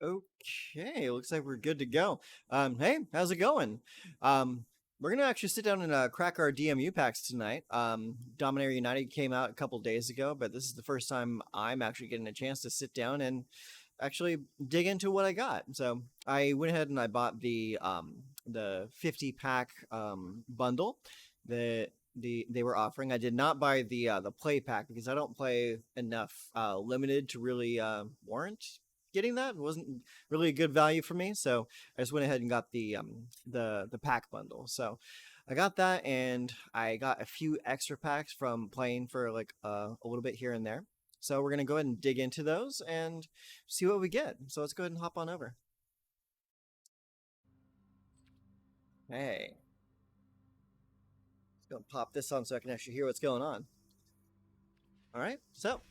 Okay, looks like we're good to go. Hey, how's it going? We're gonna actually sit down and crack our DMU packs tonight. Dominaria United came out a couple days ago, but this is the first time I'm actually getting a chance to sit down and actually dig into what I got. So I went ahead and I bought the 50 pack bundle that they were offering. I did not buy the play pack because I don't play enough limited to really warrant getting that. It wasn't really a good value for me, so I just went ahead and got the pack bundle. So I got that, and I got a few extra packs from playing for like a little bit here and there. So we're gonna go ahead and dig into those and see what we get. So let's go ahead and hop on over. Hey, let's go pop this on so I can actually hear what's going on. All right, so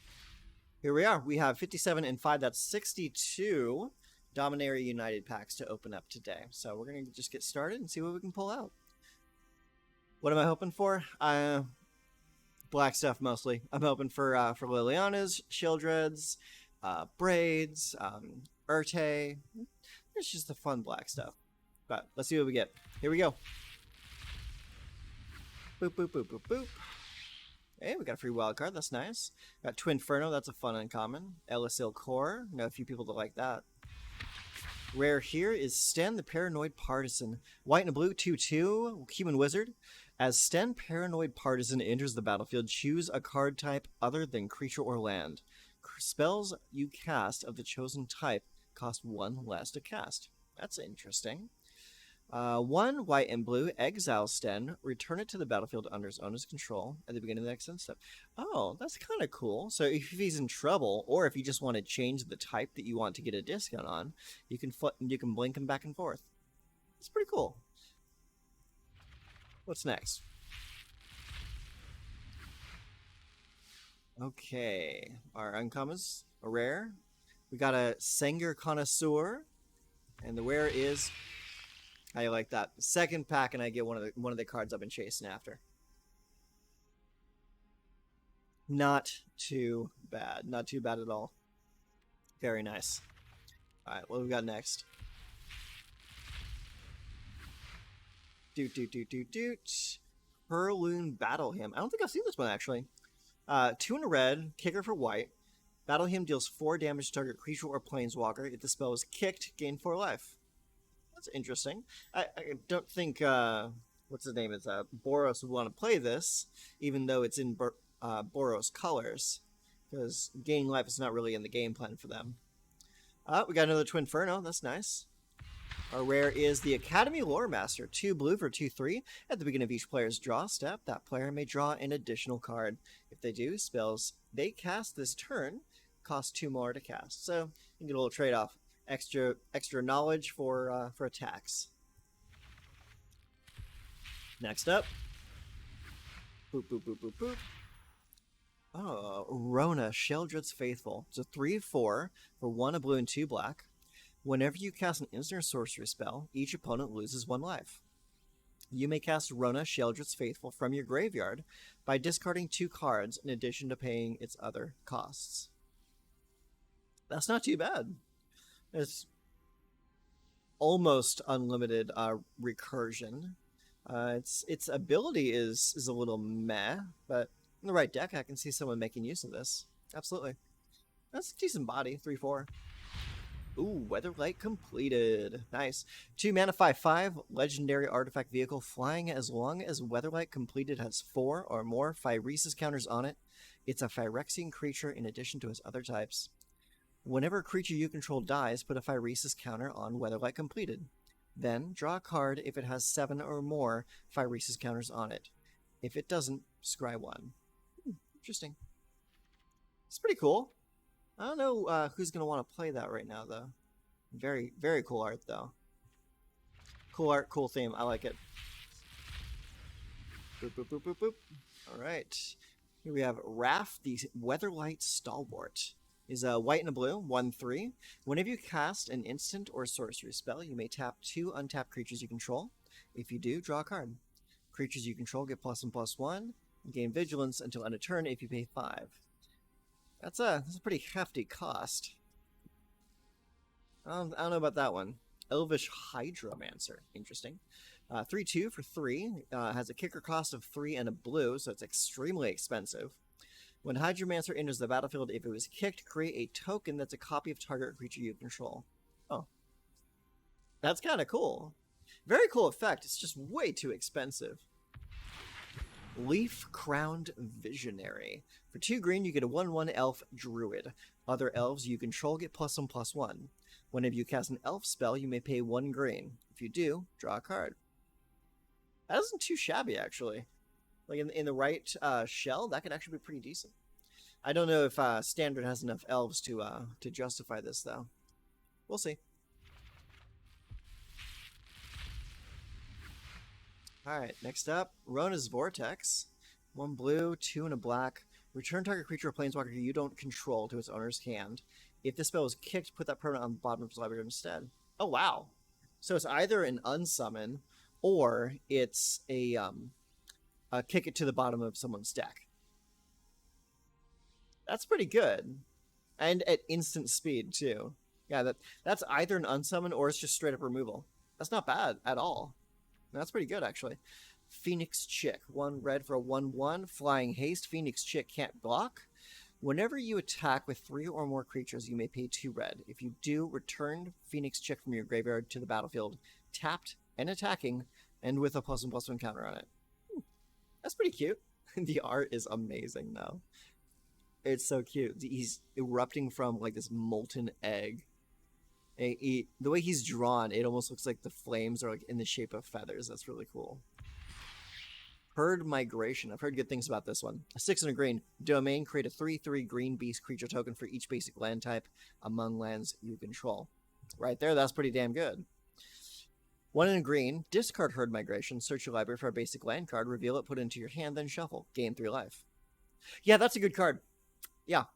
here we are. We have 57 and 5. That's 62 Dominaria United packs to open up today. So we're going to just get started and see what we can pull out. What am I hoping for? Black stuff mostly. I'm hoping for Liliana's, Shieldred's, Braids, Urte. It's just the fun black stuff. But let's see what we get. Here we go. Boop, boop, boop, boop, boop. Hey, we got a free wild card. That's nice. Got Twinferno. That's a fun uncommon. Elisil Core. Know a few people that like that. Rare here is Sten the Paranoid Partisan. White and blue, 2/2, human wizard. As Sten Paranoid Partisan enters the battlefield, choose a card type other than creature or land. Spells you cast of the chosen type cost 1 less to cast. That's interesting. 1 white and blue, exile Sten, return it to the battlefield under his owner's control at the beginning of the next end step. Oh, that's kind of cool. So if he's in trouble, or if you just want to change the type that you want to get a discount on, you can blink him back and forth. It's pretty cool. What's next? Okay, our uncommons, a rare. We got a Sanger Connoisseur, and the rare is. How you like that? Second pack, and I get one of the cards I've been chasing after. Not too bad. Not too bad at all. Very nice. All right, what do we got next? Doot. Hurloon Battle Hymn. I don't think I've seen this one actually. 2 in a red, kicker for white. Battle Hymn deals 4 damage to target creature or planeswalker. If the spell is kicked, gain 4 life. That's interesting. I don't think what's his name is Boros would want to play this, even though it's in Boros colors, because gaining life is not really in the game plan for them. We got another Twinferno. That's nice. Our rare is the Academy Lore Master. 2 blue for 2/3. At the beginning of each player's draw step, that player may draw an additional card. If they do, spells they cast this turn cost 2 more to cast. So you get a little trade-off. Extra knowledge for attacks. Next up. Boop, boop, boop, boop, boop. Oh, Rona, Sheldred's Faithful. It's a 3/4 for 1 a blue and 2 black. Whenever you cast an instant or sorcery spell, each opponent loses 1 life. You may cast Rona, Sheldred's Faithful from your graveyard by discarding 2 cards in addition to paying its other costs. That's not too bad. It's almost unlimited recursion. Its ability is a little meh, but in the right deck, I can see someone making use of this. Absolutely. That's a decent body, 3/4. Ooh, Weatherlight completed. Nice. 2 mana, 5/5, legendary artifact vehicle, flying as long as Weatherlight completed has 4 or more Phyresis counters on it. It's a Phyrexian creature in addition to its other types. Whenever a creature you control dies, put a Phyresis counter on Weatherlight completed. Then, draw a card if it has 7 or more Phyresis counters on it. If it doesn't, scry 1. Interesting. It's pretty cool. I don't know who's going to want to play that right now, though. Very, very cool art, though. Cool art, cool theme. I like it. Boop, boop, boop, boop, boop. All right. Here we have Raph, the Weatherlight Stalwart. Is a white and a blue, 1/3. Whenever you cast an instant or sorcery spell, you may tap 2 untapped creatures you control. If you do, draw a card. Creatures you control get +1/+1. Gain vigilance until end of turn if you pay 5. That's a pretty hefty cost. I don't know about that one. Elvish Hydromancer. Interesting. 3/2 for 3. Has a kicker cost of 3 and a blue, so it's extremely expensive. When Hydromancer enters the battlefield, if it was kicked, create a token that's a copy of target creature you control. Oh, that's kind of cool. Very cool effect. It's just way too expensive. Leaf Crowned Visionary. For 2 green, you get a 1/1 elf druid. Other elves you control get +1/+1. Whenever you cast an elf spell, you may pay 1 green. If you do, draw a card. That isn't too shabby, actually. Like in the right shell, that could actually be pretty decent. I don't know if Standard has enough elves to justify this, though. We'll see. Alright, next up, Rona's Vortex. 1 blue, 2 and a black. Return target creature or planeswalker you don't control to its owner's hand. If the spell is kicked, put that permanent on the bottom of its library instead. Oh, wow. So it's either an unsummon, or it's a kick it to the bottom of someone's deck. That's pretty good. And at instant speed, too. Yeah, that's either an unsummon or it's just straight up removal. That's not bad at all. That's pretty good, actually. Phoenix Chick. 1 red for a 1/1. Flying Haste. Phoenix Chick can't block. Whenever you attack with 3 or more creatures, you may pay 2 red. If you do, return Phoenix Chick from your graveyard to the battlefield, tapped and attacking, and with a +1/+1 counter on it. That's pretty cute. The art is amazing, though. It's so cute. He's erupting from like this molten egg. The way he's drawn, it almost looks like the flames are like in the shape of feathers. That's really cool. Herd Migration. I've heard good things about this one. 6 and a green. Domain. Create a 3/3 green beast creature token for each basic land type among lands you control. Right there, that's pretty damn good. 1 and a green. Discard Herd Migration. Search your library for a basic land card. Reveal it. Put it into your hand. Then shuffle. Gain 3 life. Yeah, that's a good card. Yeah.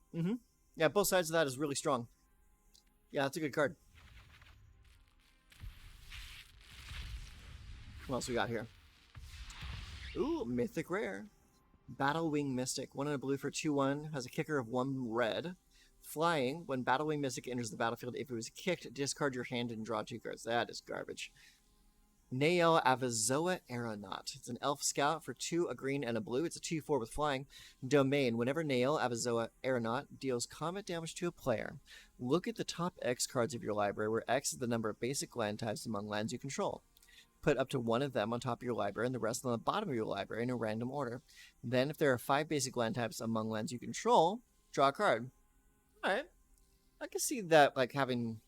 Yeah, both sides of that is really strong. Yeah, that's a good card. What else we got here? Ooh, Mythic Rare. Battlewing Mystic. 1 and a blue for 2/1. Has a kicker of 1 red. Flying. When Battlewing Mystic enters the battlefield, if it was kicked, discard your hand and draw 2 cards. That is garbage. Nael Avazoa Aeronaut. It's an elf scout for 2, a green, and a blue. It's a 2/4 with flying. Domain. Whenever Nael Avazoa Aeronaut deals combat damage to a player, look at the top X cards of your library, where X is the number of basic land types among lands you control. Put up to 1 of them on top of your library and the rest on the bottom of your library in a random order. Then, if there are 5 basic land types among lands you control, draw a card. Alright. I can see that, like, having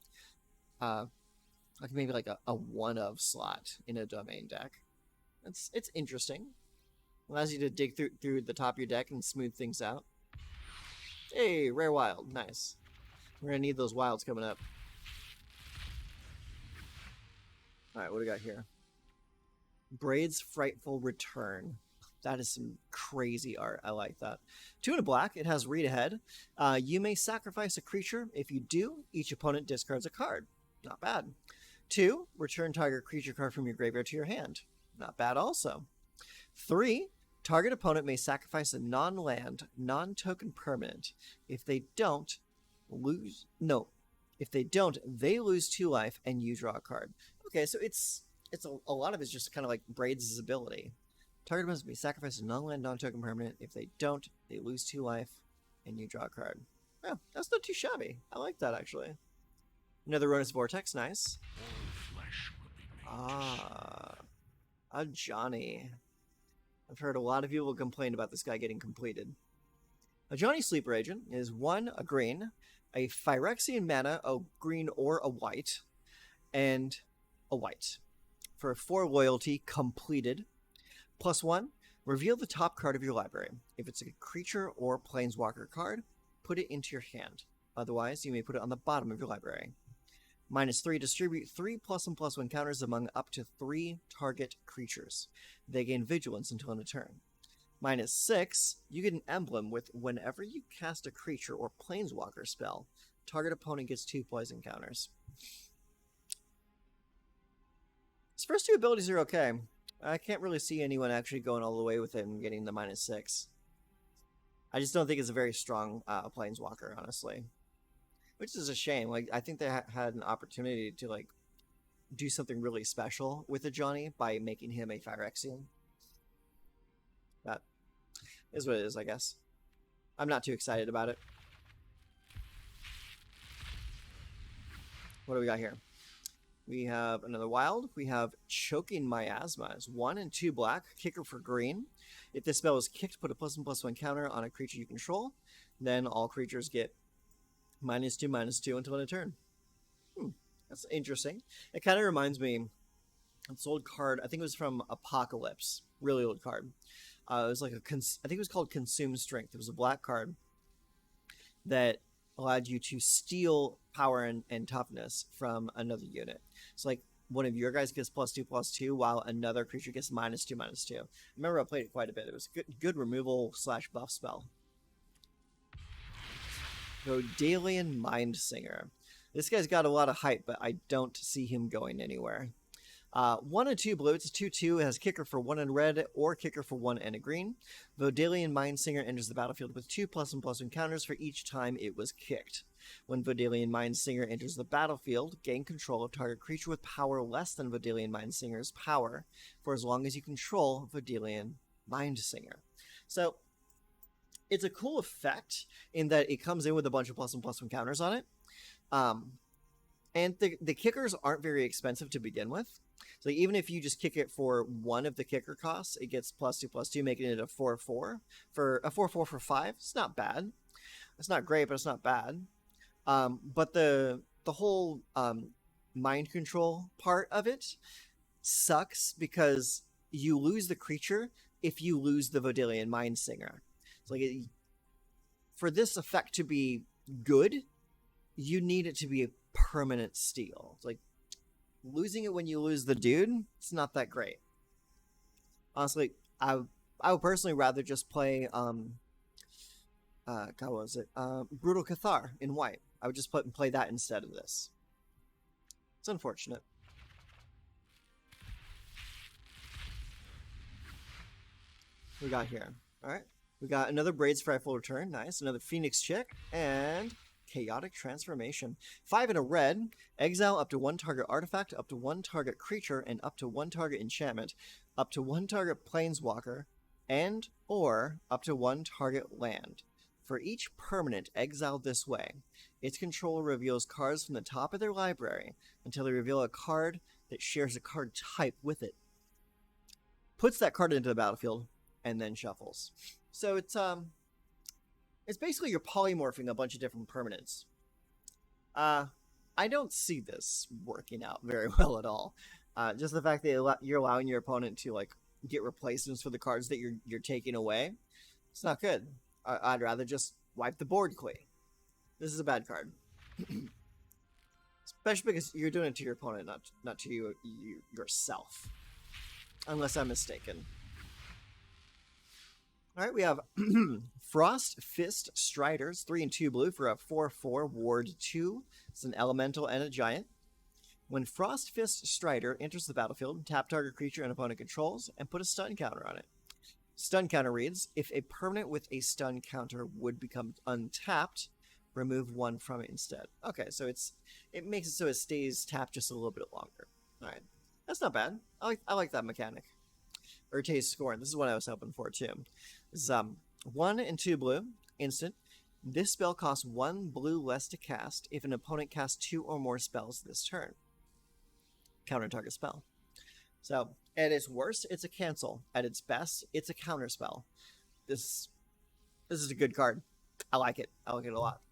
like maybe like a 1-of slot in a domain deck. It's interesting. Allows you to dig through the top of your deck and smooth things out. Hey, rare wild. Nice. We're gonna need those wilds coming up. Alright, what do we got here? Braid's Frightful Return. That is some crazy art. I like that. 2 and a black. It has read ahead. You may sacrifice a creature. If you do, each opponent discards a card. Not bad. 2, return target creature card from your graveyard to your hand. Not bad also. 3, target opponent may sacrifice a non-land, non-token permanent. If they don't, if they don't, they lose 2 life and you draw a card. Okay, so it's a lot of it's just kind of like Braid's ability. Target opponent may sacrifice a non-land, non-token permanent. If they don't, they lose 2 life and you draw a card. Yeah, that's not too shabby. I like that, actually. Another Rona's Vortex, nice. A Johnny. I've heard a lot of people complain about this guy getting completed. A Johnny Sleeper Agent is 1, a green, a Phyrexian mana, a green or a white, and a white. For 4 loyalty, completed. +1, reveal the top card of your library. If it's a creature or planeswalker card, put it into your hand. Otherwise, you may put it on the bottom of your library. -3, distribute 3 +1/+1 counters among up to 3 target creatures. They gain vigilance until end of turn. -6, you get an emblem with whenever you cast a creature or planeswalker spell, target opponent gets 2 poison counters. His first 2 abilities are okay. I can't really see anyone actually going all the way with it and getting the -6. I just don't think it's a very strong planeswalker, honestly. which is a shame. Like I think they had an opportunity to like do something really special with the Johnny by making him a Phyrexian. That is what it is, I guess. I'm not too excited about it. What do we got here? We have another wild. We have Choking Miasma. It's 1 and 2 black, kicker for green. If this spell is kicked, put a +1/+1 counter on a creature you control. Then all creatures get -2/-2 until end of turn. That's interesting. It kind of reminds me, it's an old card. I think it was from Apocalypse. Really old card. It was like I think it was called Consume Strength. It was a black card that allowed you to steal power and toughness from another unit. So like one of your guys gets +2/+2 while another creature gets -2/-2. I remember I played it quite a bit. It was good removal / buff spell. Godalian Mindsinger. This guy's got a lot of hype, but I don't see him going anywhere. 1 and 2 blue. It's a 2/2. It has kicker for 1 and red or kicker for 1 and a green. Vodalian Mindsinger enters the battlefield with 2 +1/+1 counters for each time it was kicked. When Vodalian Mindsinger enters the battlefield, gain control of target creature with power less than Vodalian Mindsinger's power for as long as you control Vodalian Mindsinger. So it's a cool effect in that it comes in with a bunch of +1/+1 counters on it. And the kickers aren't very expensive to begin with. So even if you just kick it for one of the kicker costs, it gets +2/+2, making it a 4/4. For a 4/4 for 5, it's not bad. It's not great, but it's not bad. But the whole mind control part of it sucks because you lose the creature if you lose the Vodalian Mindsinger. It's like for this effect to be good, you need it to be a permanent steal. It's like losing it when you lose the dude, it's not that great. Honestly, I would personally rather just play God, what was it? Brutal Cathar in white. I would just play that instead of this. It's unfortunate. We got here. All right. We got another Braid's Frightful Return. Nice. Another Phoenix Chick. And Chaotic Transformation. 5 in a red. Exile up to 1 target artifact, up to 1 target creature, and up to 1 target enchantment, up to 1 target planeswalker, and or up to 1 target land. For each permanent exiled this way, its controller reveals cards from the top of their library until they reveal a card that shares a card type with it. Puts that card into the battlefield, and then shuffles. So it's basically you're polymorphing a bunch of different permanents. I don't see this working out very well at all. Just the fact that you're allowing your opponent to like get replacements for the cards that you're taking away, it's not good. I'd rather just wipe the board clean. This is a bad card. Especially because you're doing it to your opponent, not to you yourself. Unless I'm mistaken. Alright, we have Frost Fist Striders, 3 and 2 blue for a 4/4 Ward 2. It's an elemental and a giant. When Frost Fist Strider enters the battlefield, tap target creature and opponent controls, and put a stun counter on it. Stun counter reads, if a permanent with a stun counter would become untapped, remove 1 from it instead. Okay, so it makes it so it stays tapped just a little bit longer. Alright, that's not bad. I like that mechanic. Urte's Scorn, this is what I was hoping for too. This is 1 and 2 blue, instant. This spell costs 1 blue less to cast if an opponent casts 2 or more spells this turn. Counter target spell. So, at its worst, it's a cancel. At its best, it's a counter spell. This is a good card. I like it. I like it a lot.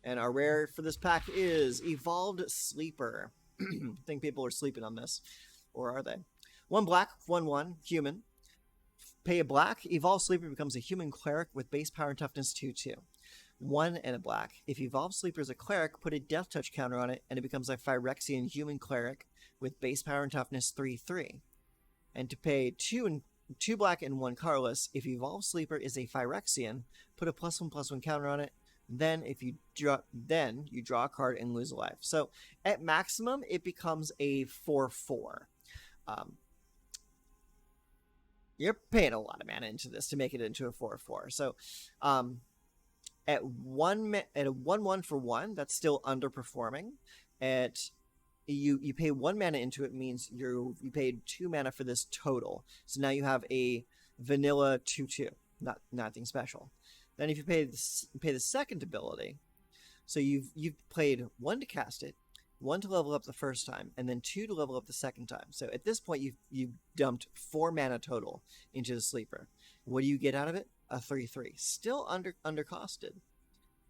And our rare for this pack is Evolved Sleeper. I think people are sleeping on this. Or are they? 1 black, 1/1, human. Pay a black. Evolved Sleeper becomes a human cleric with base power and toughness 2/2. 1 and a black. If Evolved Sleeper is a cleric, put a death touch counter on it, and it becomes a Phyrexian human cleric with base power and toughness 3/3. And to pay 2 black and 1 colorless, if Evolved Sleeper is a Phyrexian, put a +1/+1 counter on it. Then you draw a card and lose a life. So at maximum, it becomes a 4/4. You're paying a lot of mana into this to make it into a 4/4. So At a 1/1 for one, that's still underperforming. At you pay 1 mana into it means you paid 2 mana for this total. So now you have a vanilla 2/2, nothing special. Then if you pay the second ability, so you've played 1 to cast it, 1 to level up the first time, and then 2 to level up the second time. So at this point you've dumped 4 mana total into the sleeper. What do you get out of it? A 3/3, still undercosted.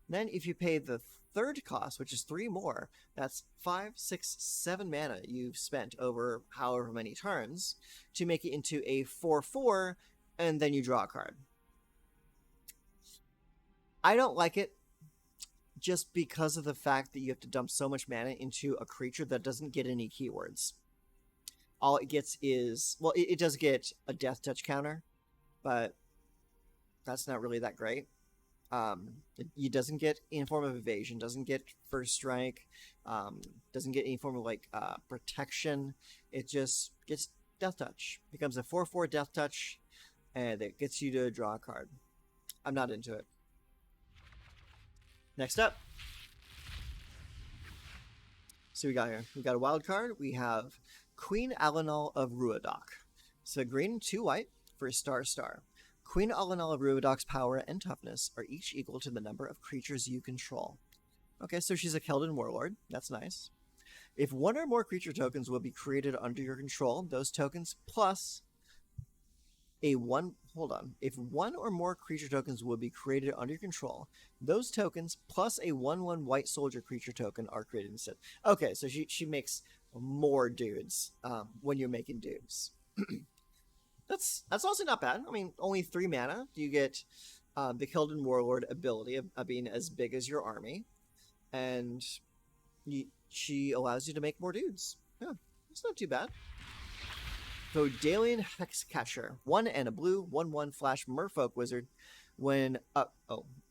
Then if you pay the third cost, which is 3 more, that's 5, 6, 7 mana you've spent over however many turns to make it into a 4/4, and then you draw a card. I don't like it just because of the fact that you have to dump so much mana into a creature that doesn't get any keywords. All it gets is, well, it does get a death touch counter, but that's not really that great. It doesn't get any form of evasion, doesn't get first strike, doesn't get any form of like protection. It just gets death touch. Becomes a 4/4 death touch, and it gets you to draw a card. I'm not into it. Next up, so we got a wild card. We have Queen Alanal of Ruadok. So green, 2 white for a star. Queen Alanal of Ruadok's power and toughness are each equal to the number of creatures you control. Okay, so she's a Keldon warlord. That's nice. If 1 or more creature tokens will be created under your control, those tokens plus a 1... Hold on. If 1 or more creature tokens will be created under your control, those tokens plus a 1/1 white soldier creature token are created instead. Okay, so she makes more dudes when you're making dudes. That's also not bad. I mean, only 3 mana. You get the Keldon Warlord ability of being as big as your army, and she allows you to make more dudes. Yeah, it's not too bad. So Dalian Hexcatcher, 1 and a blue, 1/1 flash merfolk wizard. When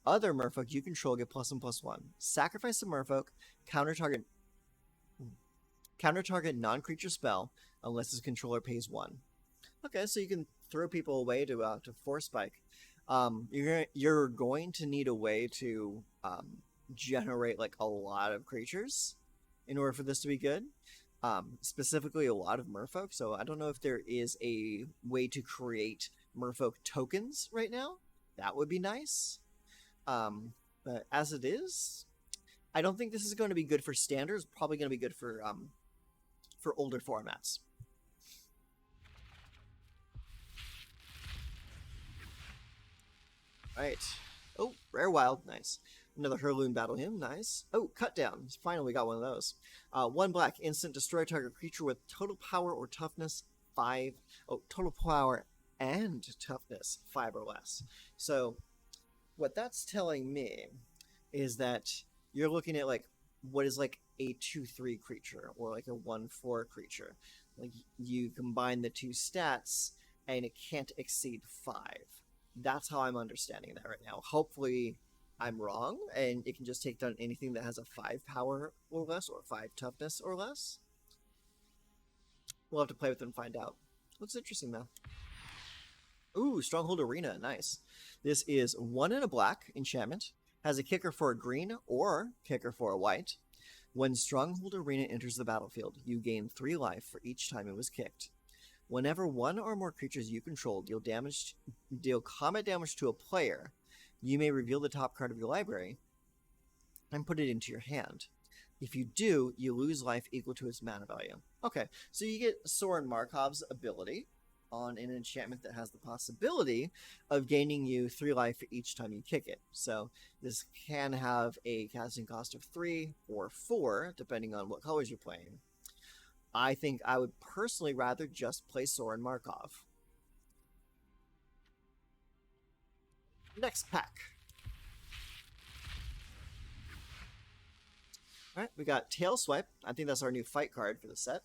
other merfolk you control get +1/+1. Sacrifice a merfolk, counter target non-creature spell unless its controller pays 1. Okay, so you can throw people away to force spike. You're going to need a way to generate like a lot of creatures in order for this to be good. Specifically a lot of merfolk. So I don't know if there is a way to create merfolk tokens right now. That would be nice. But as it is, I don't think this is going to be good for standards. Probably going to be good for older formats. Right. Oh, rare wild, nice. Another Hurloon Battle Hymn, nice. Oh, cut down. Finally, we got one of those. 1 black, instant, destroy target creature with total power or toughness 5. Oh, total power and toughness 5 or less. So, what that's telling me is that you're looking at like what is like a 2/3 creature or like a 1/4 creature. Like you combine the two stats and it can't exceed 5. That's how I'm understanding that right now. Hopefully I'm wrong and it can just take down anything that has a 5 power or less or 5 toughness or less. We'll have to play with it and find out. Looks interesting though. Ooh, Stronghold Arena, nice. This is 1 and a black enchantment, has a kicker for a green or kicker for a white. When Stronghold Arena enters the battlefield, you gain 3 life for each time it was kicked. Whenever 1 or more creatures you control deal combat damage to a player, you may reveal the top card of your library and put it into your hand. If you do, you lose life equal to its mana value. Okay, so you get Soren Markov's ability on an enchantment that has the possibility of gaining you 3 life for each time you kick it. So this can have a casting cost of 3 or 4, depending on what colors you're playing. I think I would personally rather just play Soren Markov. Next pack. Alright, we got Tail Swipe. I think that's our new fight card for the set.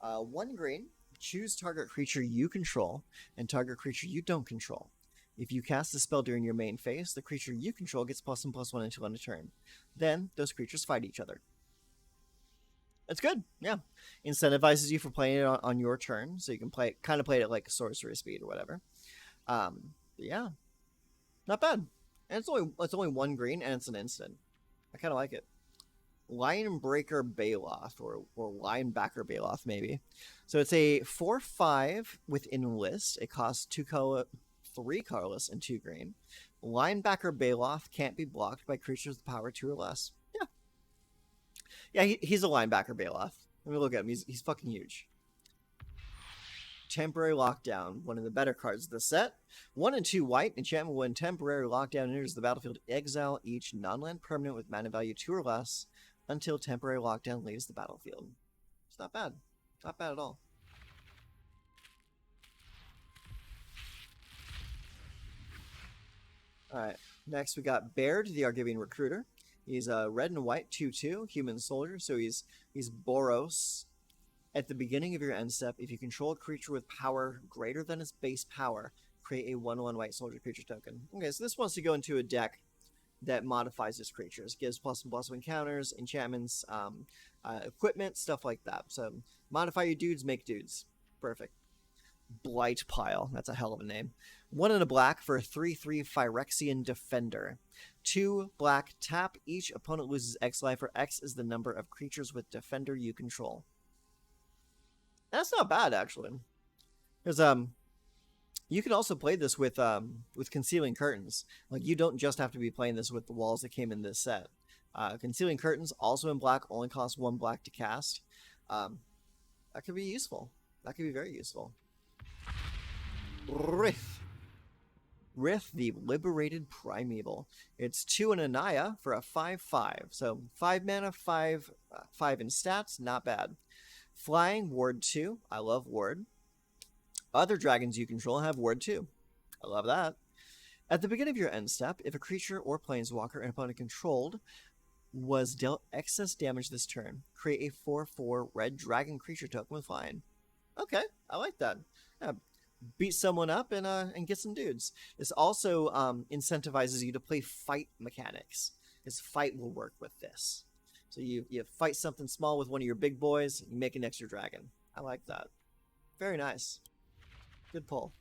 1 green. Choose target creature you control and target creature you don't control. If you cast the spell during your main phase, the creature you control gets +1/+1 until end of turn. Then, those creatures fight each other. It's good, yeah. Incentivizes you for playing it on your turn, so you can kind of play it like sorcery speed or whatever. Yeah, not bad. And it's only 1 green, and it's an instant. I kind of like it. Linebreaker Baloth, or Linebacker Baloth, maybe. So it's a 4/5 with Enlist. It costs 3 colorless and 2 green. Linebacker Baloth can't be blocked by creatures with power 2 or less. Yeah. Yeah, he's a linebacker Baloth. Let me look at him. He's fucking huge. Temporary Lockdown, one of the better cards of the set. 1 and 2 white, enchantment when Temporary Lockdown enters the battlefield, exile each non-land permanent with mana value 2 or less until Temporary Lockdown leaves the battlefield. It's not bad. Not bad at all. Alright, next we got Baird, the Argivian Recruiter. He's a red and white 2/2 human soldier, so he's Boros. At the beginning of your end step, if you control a creature with power greater than its base power, create a 1/1 white soldier creature token. Okay, so this wants to go into a deck that modifies its creatures, gives +1/+1 counters, enchantments, equipment, stuff like that. So modify your dudes, make dudes. Perfect. Blight Pile. That's a hell of a name. 1 and a black for a 3/3 Phyrexian Defender. 2 black, tap. Each opponent loses X life, where X is the number of creatures with Defender you control. That's not bad, actually. Because you can also play this with Concealing Curtains. Like, you don't just have to be playing this with the walls that came in this set. Concealing Curtains, also in black, only costs 1 black to cast. That could be useful. That could be very useful. Rith. Rith, the Liberated Primeval. It's 2 and a Naya for a 5/5. So 5 mana, 5 in stats, not bad. Flying, Ward 2. I love Ward. Other dragons you control have Ward 2. I love that. At the beginning of your end step, if a creature or planeswalker an opponent controlled was dealt excess damage this turn, create a 4/4 red dragon creature token with flying. Okay, I like that. Yeah, beat someone up and get some dudes. This also incentivizes you to play fight mechanics, because fight will work with this. So you fight something small with one of your big boys, you make an extra dragon. I like that. Very nice. Good pull.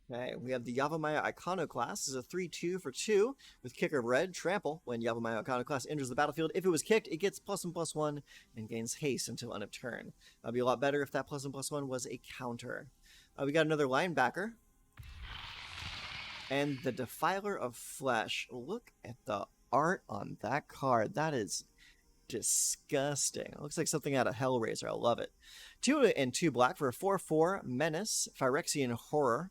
Okay, we have the Yavimaya Iconoclast. This is a 3/2 for 2 with Kicker of Red, Trample. When Yavimaya Iconoclast enters the battlefield, if it was kicked, it gets +1/+1 and gains haste until end of turn. That'd be a lot better if that +1/+1 was a counter. We got another linebacker. And the Defiler of Flesh. Look at the art on that card. That is disgusting. It looks like something out of Hellraiser. I love it. 2 and 2 black for a 4/4 Menace, Phyrexian Horror.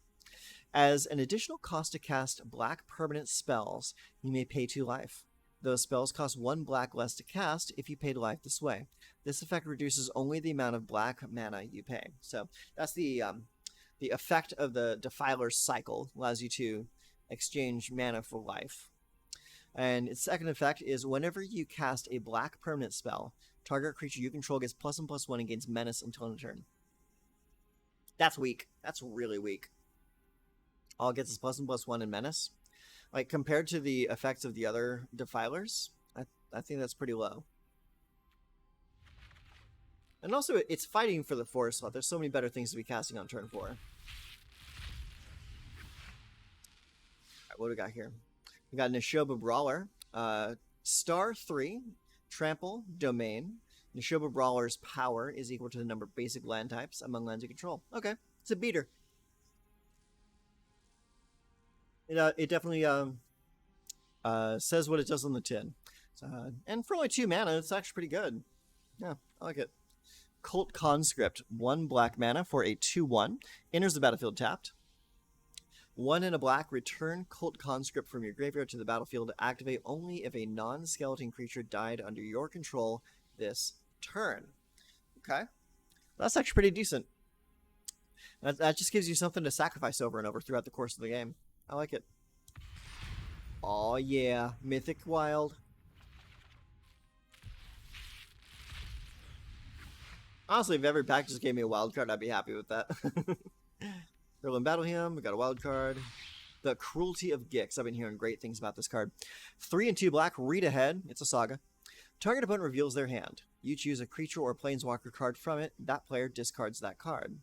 As an additional cost to cast black permanent spells, you may pay 2 life. Those spells cost 1 black less to cast if you paid life this way. This effect reduces only the amount of black mana you pay. So that's the effect of the Defiler's cycle. Allows you to exchange mana for life. And its second effect is whenever you cast a black permanent spell, target creature you control gets +1/+1 and gains menace until end of turn. That's weak. That's really weak. All it gets is +1/+1 and menace. Like, compared to the effects of the other Defilers, I think that's pretty low. And also, it's fighting for the 4 slot. There's so many better things to be casting on turn 4. Alright, what do we got here? We got Nishoba Brawler. Star 3, Trample, Domain. Nishoba Brawler's power is equal to the number of basic land types among lands you control. Okay, it's a beater. It definitely says what it does on the tin. And for only 2 mana, it's actually pretty good. Yeah, I like it. Cult Conscript, 1 black mana for a 2/1. Enters the battlefield tapped. 1 and a black, return Cult Conscript from your graveyard to the battlefield. Activate only if a non-skeleton creature died under your control this turn. Okay. That's actually pretty decent. That just gives you something to sacrifice over and over throughout the course of the game. I like it. Oh yeah, Mythic Wild. Honestly, if every pack just gave me a wild card, I'd be happy with that. Berlin Battle Hymn, we got a wild card. The Cruelty of Gix. I've been hearing great things about this card. 3 and 2 black, read ahead. It's a saga. Target opponent reveals their hand. You choose a creature or planeswalker card from it. That player discards that card.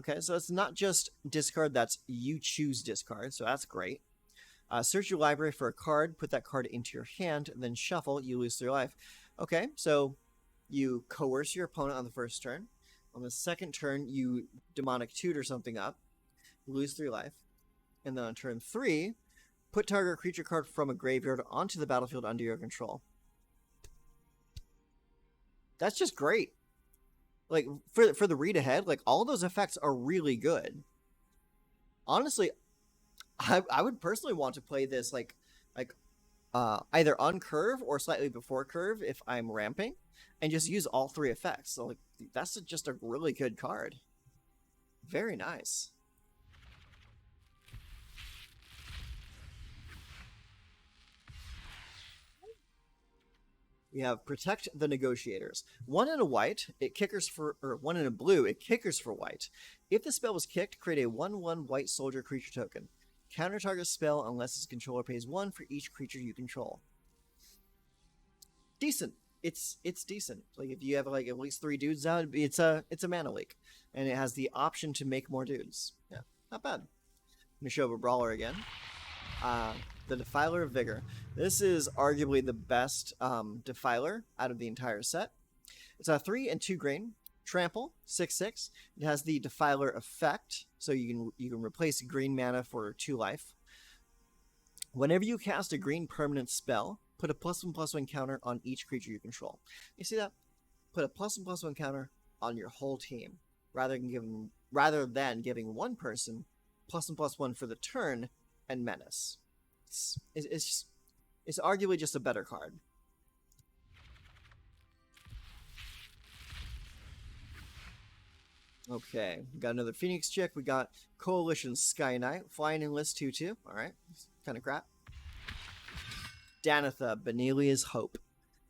Okay, so it's not just discard, that's you choose discard, so that's great. Search your library for a card, put that card into your hand, and then shuffle, you lose 3 life. Okay, so you coerce your opponent on the first turn. On the second turn, you demonic tutor something up, lose 3 life. And then on turn 3, put target creature card from a graveyard onto the battlefield under your control. That's just great. Like, for the read ahead, like, all those effects are really good. Honestly, I would personally want to play this like either on curve or slightly before curve if I'm ramping, and just use all 3 effects. So like that's just a really good card. Very nice. We have Protect the Negotiators. 1 in a white, it kickers for, or 1 in a blue, it kickers for white. If the spell was kicked, create a 1/1 white soldier creature token. Counter target spell unless its controller pays 1 for each creature you control. Decent. It's decent. Like if you have like at least 3 dudes out, it's a mana leak, and it has the option to make more dudes. Yeah, not bad. Nishoba Brawler again. The Defiler of Vigor. This is arguably the best Defiler out of the entire set. It's a 3 and 2 green. Trample, 6/6. It has the Defiler effect, so you can replace green mana for 2 life. Whenever you cast a green permanent spell, put a +1/+1 counter on each creature you control. You see that? Put a +1/+1 counter on your whole team, rather than giving one person +1/+1 for the turn and menace. It's arguably just a better card. Okay, we got another Phoenix chick. We got Coalition Sky Knight, flying in list 2/2. All right, kind of crap. Danitha, Benelia's Hope.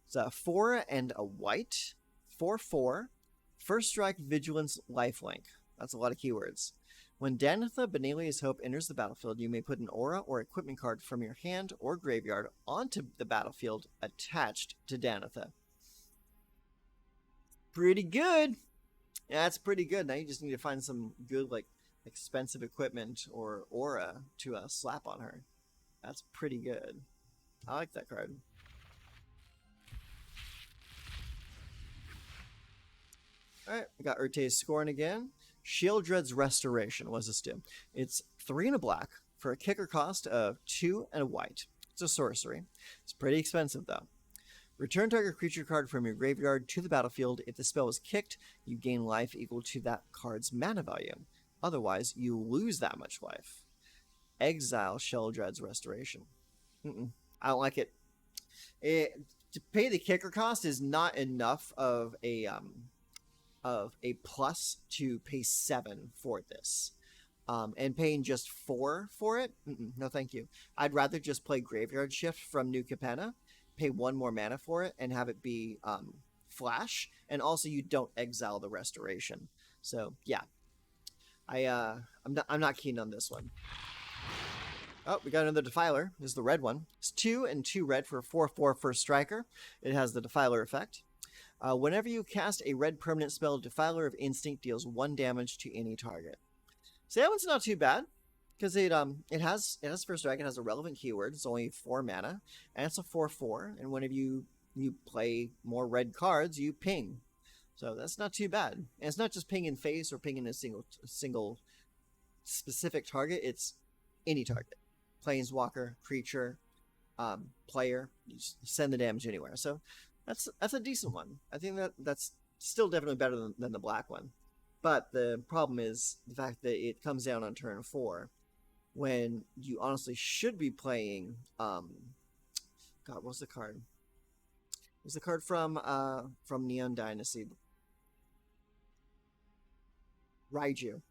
It's a 4 and a white, 4/4. First strike, vigilance, lifelink. That's a lot of keywords. When Danitha, Benelia's Hope enters the battlefield, you may put an aura or equipment card from your hand or graveyard onto the battlefield attached to Danitha. Pretty good. Yeah, that's pretty good. Now you just need to find some good, like, expensive equipment or aura to slap on her. That's pretty good. I like that card. Alright, we got Urte's Scorn again. Sheoldred's Restoration. What does this do? It's 3 and a black for a kicker cost of 2 and a white. It's a sorcery. It's pretty expensive, though. Return target creature card from your graveyard to the battlefield. If the spell is kicked, you gain life equal to that card's mana value. Otherwise, you lose that much life. Exile Sheoldred's Restoration. I don't like it. To pay the kicker cost is not enough of a plus to pay 7 for this. And paying just 4 for it? No, thank you. I'd rather just play Graveyard Shift from New Capenna, pay 1 more mana for it, and have it be flash, and also you don't exile the restoration. So yeah, I'm not keen on this one. Oh, we got another Defiler. This is the red one. It's 2 and 2 red for a 4/4 first striker. It has the Defiler effect. Whenever you cast a red permanent spell, Defiler of Instinct deals 1 damage to any target. So that one's not too bad, because it has first strike. It has a relevant keyword. It's only 4 mana, and it's a 4/4. And whenever you play more red cards, you ping. So that's not too bad. And it's not just ping in face or ping in a single specific target. It's any target, planeswalker, creature, player. You just send the damage anywhere. So that's a decent one. I think that's still definitely better than the black one. But the problem is the fact that it comes down on turn 4, when you honestly should be playing. God, what's the card? It's the card from Neon Dynasty. Raiju,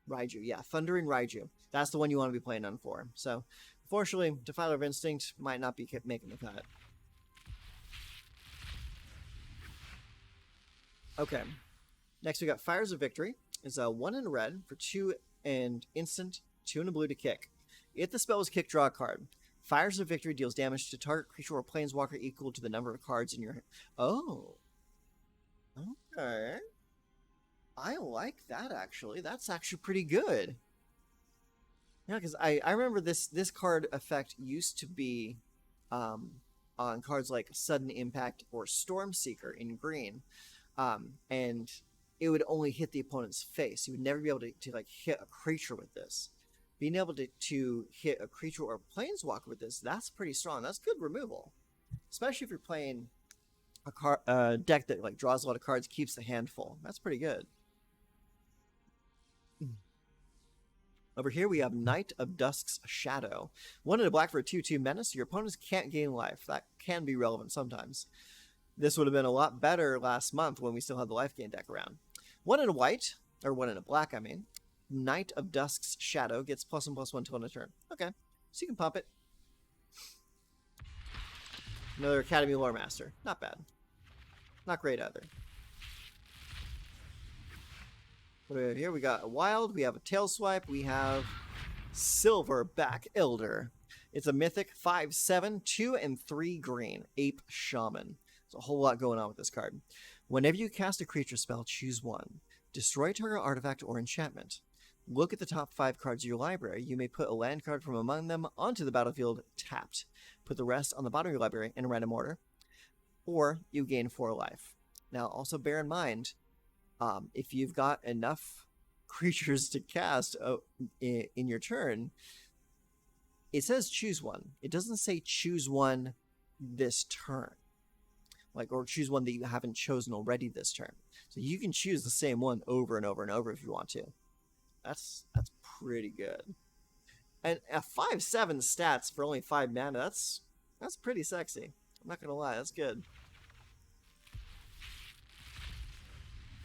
yeah, Thundering Raiju. That's the one you want to be playing on 4. So, unfortunately, Defiler of Instinct might not be making the cut. Okay, next we got Fires of Victory. It's a 1 in red for 2 and instant, 2 in a blue to kick. If the spell is kick, draw a card. Fires of Victory deals damage to target creature or planeswalker equal to the number of cards in your hand. Oh. Okay. I like that actually. That's actually pretty good. Yeah, because I remember this card effect used to be um, on cards like Sudden Impact or Storm Seeker in green, and it would only hit the opponent's face. You would never be able to like hit a creature with this. Being able to hit a creature or a planeswalker with this, that's pretty strong. That's good removal, especially if you're playing a deck that like draws a lot of cards, keeps the hand full. That's pretty good. Over here we have Knight of Dusk's Shadow. 1 and a black for a 2/2 menace. Your opponents can't gain life. That can be relevant sometimes. This would have been a lot better last month when we still had the life gain deck around. 1 and a white, or 1 and a black, I mean. Knight of Dusk's Shadow gets +1/+1 till end of turn. Okay, so you can pump it. Another Academy Lore Master. Not bad. Not great either. What do we have here? We got a Wild, we have a Tail Swipe, we have Silverback Elder. It's a mythic 5/7, 2 and 3 green, Ape Shaman. There's a whole lot going on with this card. Whenever you cast a creature spell, choose one. Destroy target artifact or enchantment. Look at the top 5 cards of your library. You may put a land card from among them onto the battlefield tapped. Put the rest on the bottom of your library in a random order. Or you gain 4 life. Now, also bear in mind, if you've got enough creatures to cast in your turn, it says choose one. It doesn't say choose one this turn. Like, or choose one that you haven't chosen already this turn. So you can choose the same one over and over and over if you want to. That's pretty good. And a 5/7 stats for only 5 mana, that's pretty sexy. I'm not gonna lie, that's good.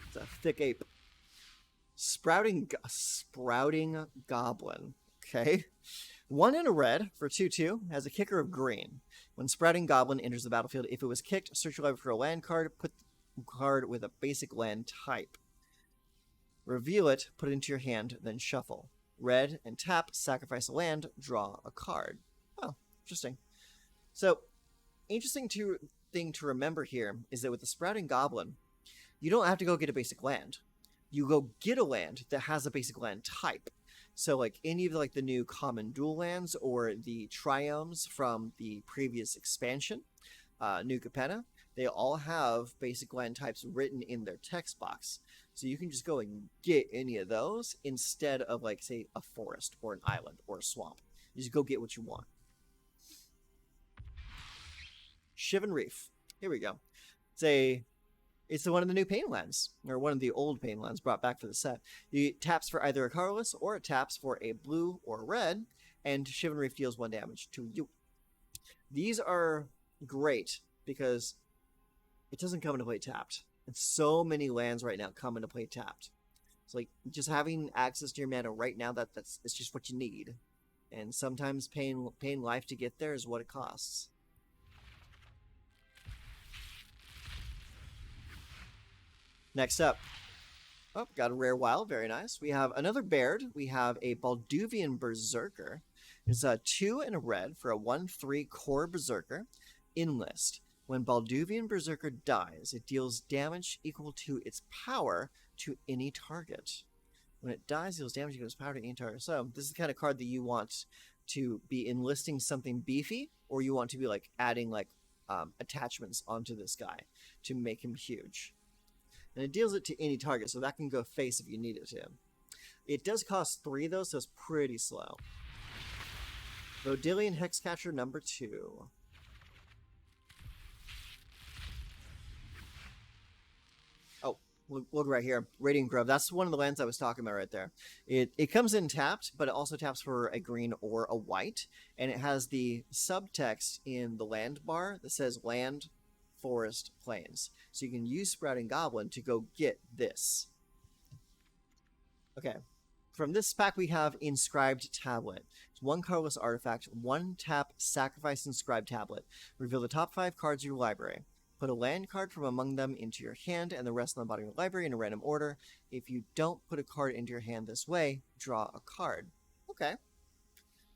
It's a thick ape. Sprouting Goblin. Okay. 1 and a red for 2/2 has a kicker of green. When Sprouting Goblin enters the battlefield, if it was kicked, search your library for a land card, put the card with a basic land type. Reveal it, put it into your hand, then shuffle. Red and tap, sacrifice a land, draw a card. Oh, interesting. So, interesting thing to remember here is that with the Sprouting Goblin, you don't have to go get a basic land. You go get a land that has a basic land type. So like any of the new common dual lands or the triomes from the previous expansion, New Capenna, they all have basic land types written in their text box. So you can just go and get any of those instead of like say a forest or an island or a swamp. You just go get what you want. Shivan Reef. Here we go. It's one of the new Painlands, or one of the old Painlands brought back for the set. It taps for either a colorless, or it taps for a blue or red, and Shivan Reef deals 1 damage to you. These are great, because it doesn't come into play tapped. And so many lands right now come into play tapped. It's like, just having access to your mana right now, it's just what you need. And sometimes paying life to get there is what it costs. Next up, got a rare wild, very nice. We have another Baird. We have a Balduvian Berserker. It's a 2 and a red for a 1/3 core Berserker. Enlist. When Balduvian Berserker dies, it deals damage equal to its power to any target. When it dies, it deals damage equal to its power to any target. So this is the kind of card that you want to be enlisting something beefy, or you want to be like adding attachments onto this guy to make him huge. And it deals it to any target, so that can go face if you need it to. It does cost 3, though, so it's pretty slow. Rodillion Hexcatcher number 2. Oh, look right here. Radiant Grove. That's one of the lands I was talking about right there. It comes in tapped, but it also taps for a green or a white. And it has the subtext in the land bar that says land, forest, plains. So you can use Sprouting Goblin to go get this. Okay. From this pack, we have Inscribed Tablet. It's 1 colorless artifact, 1 tap, sacrifice Inscribed Tablet. Reveal the top 5 cards of your library. Put a land card from among them into your hand and the rest on the bottom of your library in a random order. If you don't put a card into your hand this way, draw a card. Okay.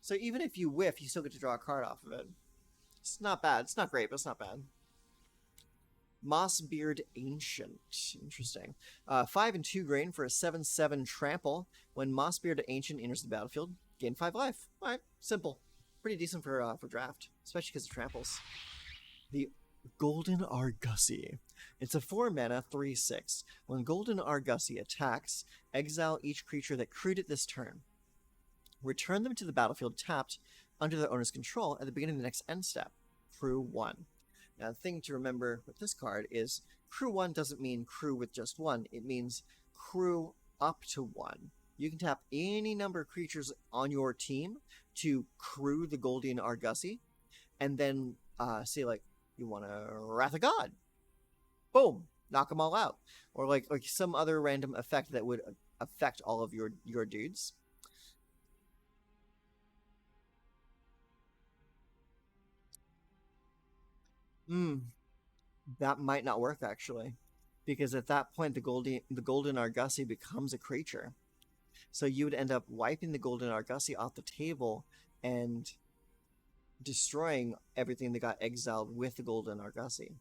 So even if you whiff, you still get to draw a card off of it. It's not bad. It's not great, but it's not bad. Mossbeard Ancient. Interesting. 5 and 2 green for a 7/7 trample. When Mossbeard Ancient enters the battlefield, gain 5 life. Alright, simple. Pretty decent for draft, especially because it tramples. The Golden Argosy. It's a 4 mana 3/6. When Golden Argosy attacks, exile each creature that crewed it this turn. Return them to the battlefield tapped under their owner's control at the beginning of the next end step. Crew 1. Now, the thing to remember with this card is crew 1 doesn't mean crew with just one. It means crew up to 1. You can tap any number of creatures on your team to crew the Golden Argosy, and then say, like, you want a Wrath of God. Boom! Knock them all out. Or like some other random effect that would affect all of your dudes. That might not work, actually. Because at that point, the Golden Argosy becomes a creature. So you would end up wiping the Golden Argosy off the table and destroying everything that got exiled with the Golden Argosy.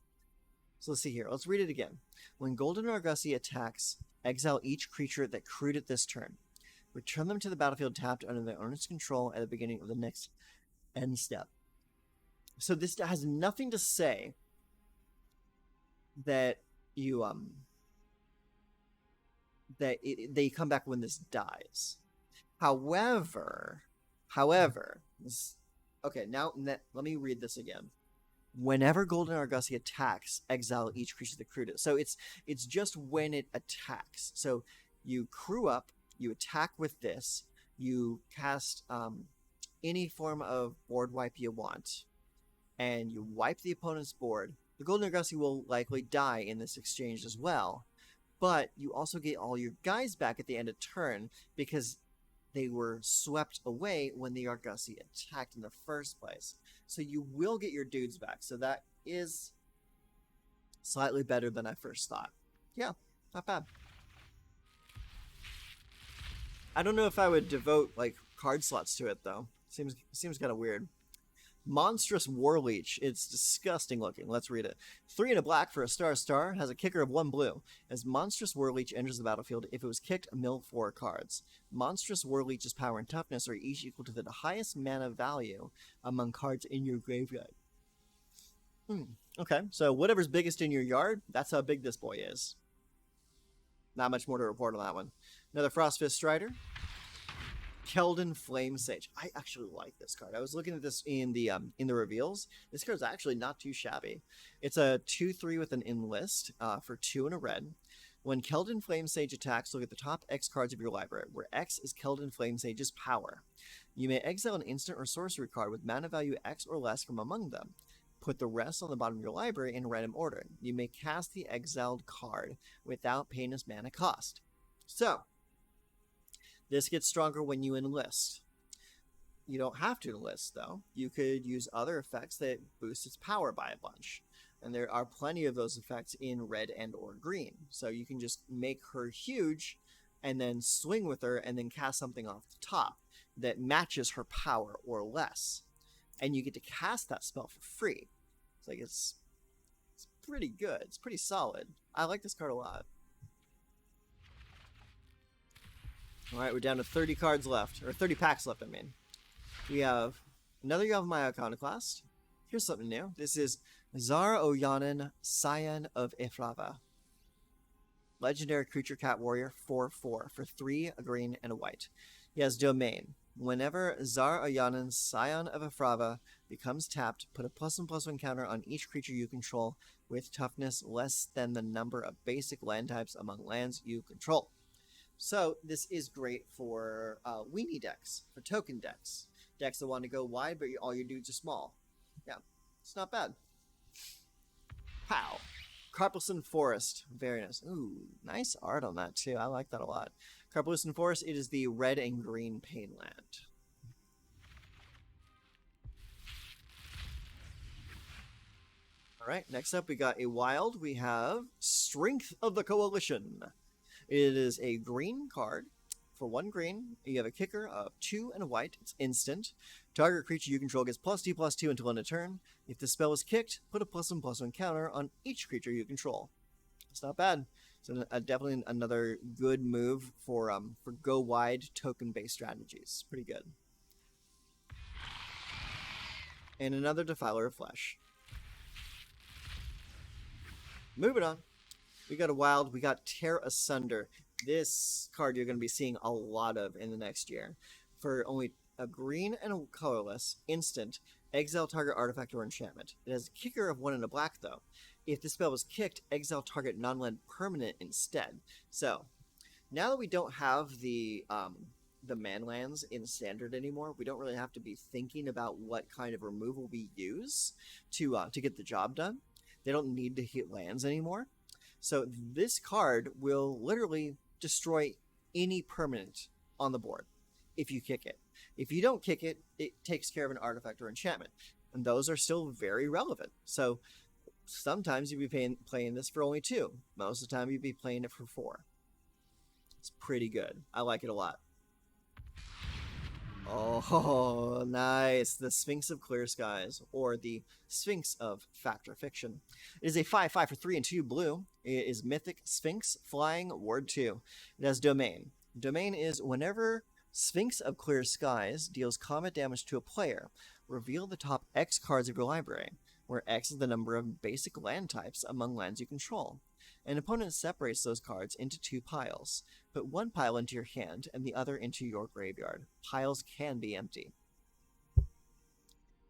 So let's see here. Let's read it again. When Golden Argosy attacks, exile each creature that crewed it this turn. Return them to the battlefield tapped under their owner's control at the beginning of the next end step. So this has nothing to say that you they come back when this dies. However, okay, now let me read this again. Whenever Golden Argosy attacks, exile each creature that crewed it. So it's just when it attacks. So you crew up, you attack with this, you cast any form of board wipe you want, and you wipe the opponent's board. The Golden Argosy will likely die in this exchange as well, but you also get all your guys back at the end of turn because they were swept away when the Argosy attacked in the first place. So you will get your dudes back. So that is slightly better than I first thought. Yeah, not bad. I don't know if I would devote like card slots to it though. Seems kind of weird. Monstrous Warleech. It's disgusting looking. Let's read it. 3 and a black for a star, has a kicker of 1 blue. As Monstrous Warleech enters the battlefield, if it was kicked, mill 4 cards. Monstrous Warleech's power and toughness are each equal to the highest mana value among cards in your graveyard. Okay, so whatever's biggest in your yard, that's how big this boy is. Not much more to report on that one. Another Frostfist Strider. Keldon Flame Sage. I actually like this card. I was looking at this in the reveals. This card's actually not too shabby. It's a 2/3 with an enlist for 2 and a red. When Keldon Flame Sage attacks, look at the top X cards of your library, where X is Keldon Flame Sage's power. You may exile an instant or sorcery card with mana value X or less from among them. Put the rest on the bottom of your library in random order. You may cast the exiled card without paying its mana cost. So, this gets stronger when you enlist. You don't have to enlist, though. You could use other effects that boost its power by a bunch. And there are plenty of those effects in red and or green. So you can just make her huge and then swing with her and then cast something off the top that matches her power or less. And you get to cast that spell for free. It's like it's pretty good. It's pretty solid. I like this card a lot. Alright, we're down to 30 cards left. Or 30 packs left, I mean. We have another Yavimaya Iconoclast. Here's something new. This is Zara Oyanin, Scion of Ifrava. Legendary creature cat warrior, 4/4 for 3, a green, and a white. He has domain. Whenever Zara Oyanin, Scion of Ifrava becomes tapped, put a +1/+1 counter on each creature you control with toughness less than the number of basic land types among lands you control. So this is great for weenie decks, for token decks. Decks that want to go wide, but all your dudes are small. Yeah, it's not bad. Pow. Carpelson Forest. Very nice. Ooh, nice art on that too. I like that a lot. Carpelson Forest, it is the red and green Painland. Alright, next up we got a wild. We have Strength of the Coalition. It is a green card for 1 green. You have a kicker of 2 and a white. It's instant. Target creature you control gets +2/+2 until end of turn. If the spell is kicked, put a +1/+1 counter on each creature you control. It's not bad. It's definitely another good move for go wide token based strategies. Pretty good. And another Defiler of Flesh. Moving on. We got a wild. We got Tear Asunder. This card you're going to be seeing a lot of in the next year. For only a green and a colorless, instant, exile target artifact or enchantment. It has a kicker of 1 and a black, though. If the spell was kicked, exile target non-land permanent instead. So, now that we don't have the manlands in standard anymore, we don't really have to be thinking about what kind of removal we use to get the job done. They don't need to hit lands anymore. So this card will literally destroy any permanent on the board if you kick it. If you don't kick it, it takes care of an artifact or enchantment. And those are still very relevant. So sometimes you'll be playing this for only 2. Most of the time you'll be playing it for 4. It's pretty good. I like it a lot. Oh, nice. The Sphinx of Clear Skies, or the Sphinx of Fact or Fiction. It is a 5/5 for 3 and 2 blue. It is Mythic Sphinx, flying, word 2. It has Domain. Domain is whenever Sphinx of Clear Skies deals combat damage to a player, reveal the top X cards of your library, where X is the number of basic land types among lands you control. An opponent separates those cards into 2 piles. Put 1 pile into your hand and the other into your graveyard. Piles can be empty.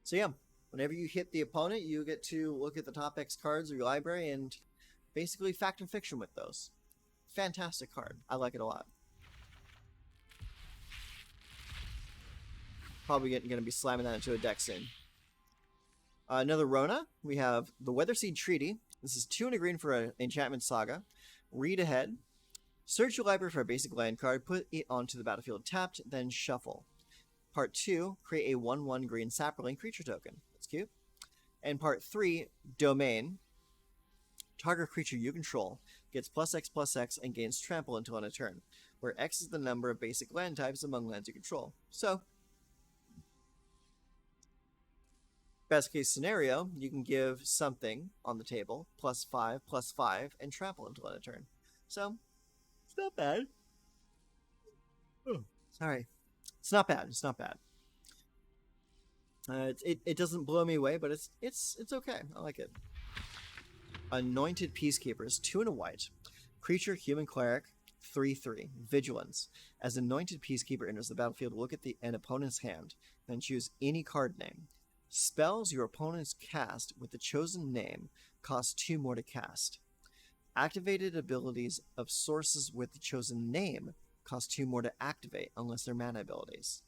So yeah, whenever you hit the opponent, you get to look at the top X cards of your library and basically fact and fiction with those. Fantastic card. I like it a lot. Probably going to be slamming that into a deck soon. Another Rona. We have the Weatherseed Treaty. This is 2 and a green for an Enchantment Saga. Read ahead. Search your library for a basic land card, put it onto the battlefield tapped, then shuffle. Part 2, create a 1/1 green sapperling creature token. That's cute. And part 3, Domain. Target creature you control gets +X/+X and gains trample until end of turn, where X is the number of basic land types among lands you control. So, best case scenario, you can give something on the table, +5/+5, and trample until end of turn. So, it's not bad. Oh, sorry. It's not bad. It's not bad. It doesn't blow me away, but it's okay. I like it. Anointed Peacekeepers, 2 and a white. Creature, human cleric, 3/3. Vigilance. As Anointed Peacekeeper enters the battlefield, look at an opponent's hand, then choose any card name. Spells your opponents cast with the chosen name cost 2 more to cast. Activated abilities of sources with the chosen name cost 2 more to activate unless they're mana abilities.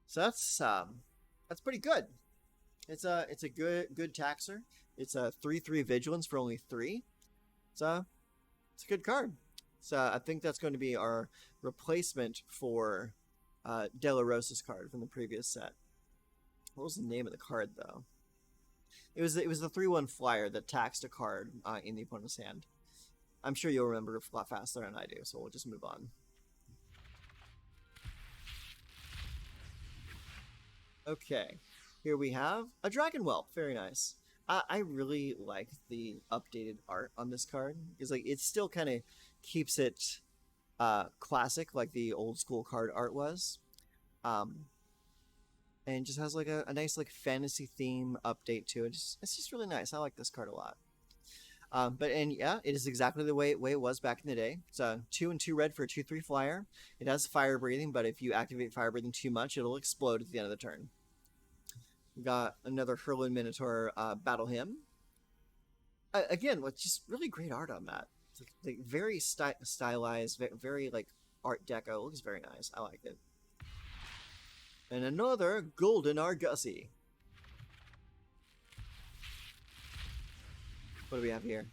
So that's pretty good. It's a good taxer. It's a 3/3 vigilance for only 3. It's a good card. So I think that's going to be our replacement for De La Rosa's card from the previous set. What was the name of the card though? It was the 3/1 flyer that taxed a card in the opponent's hand. I'm sure you'll remember a lot faster than I do, so we'll just move on. Okay, here we have a Dragon Whelp. Very nice. I really like the updated art on this card because like it still kind of keeps it classic like the old school card art was. And just has like a nice like fantasy theme update to it. It's just really nice. I like this card a lot. And yeah, it is exactly the way it was back in the day. It's a 2 and 2 red for a 2/3 flyer. It has fire breathing, but if you activate fire breathing too much, it'll explode at the end of the turn. We got another Hurlin Minotaur Battle Hymn. Again, with just really great art on that. It's like very stylized, very like Art Deco. It looks very nice. I like it. And another Golden Argosy. What do we have here?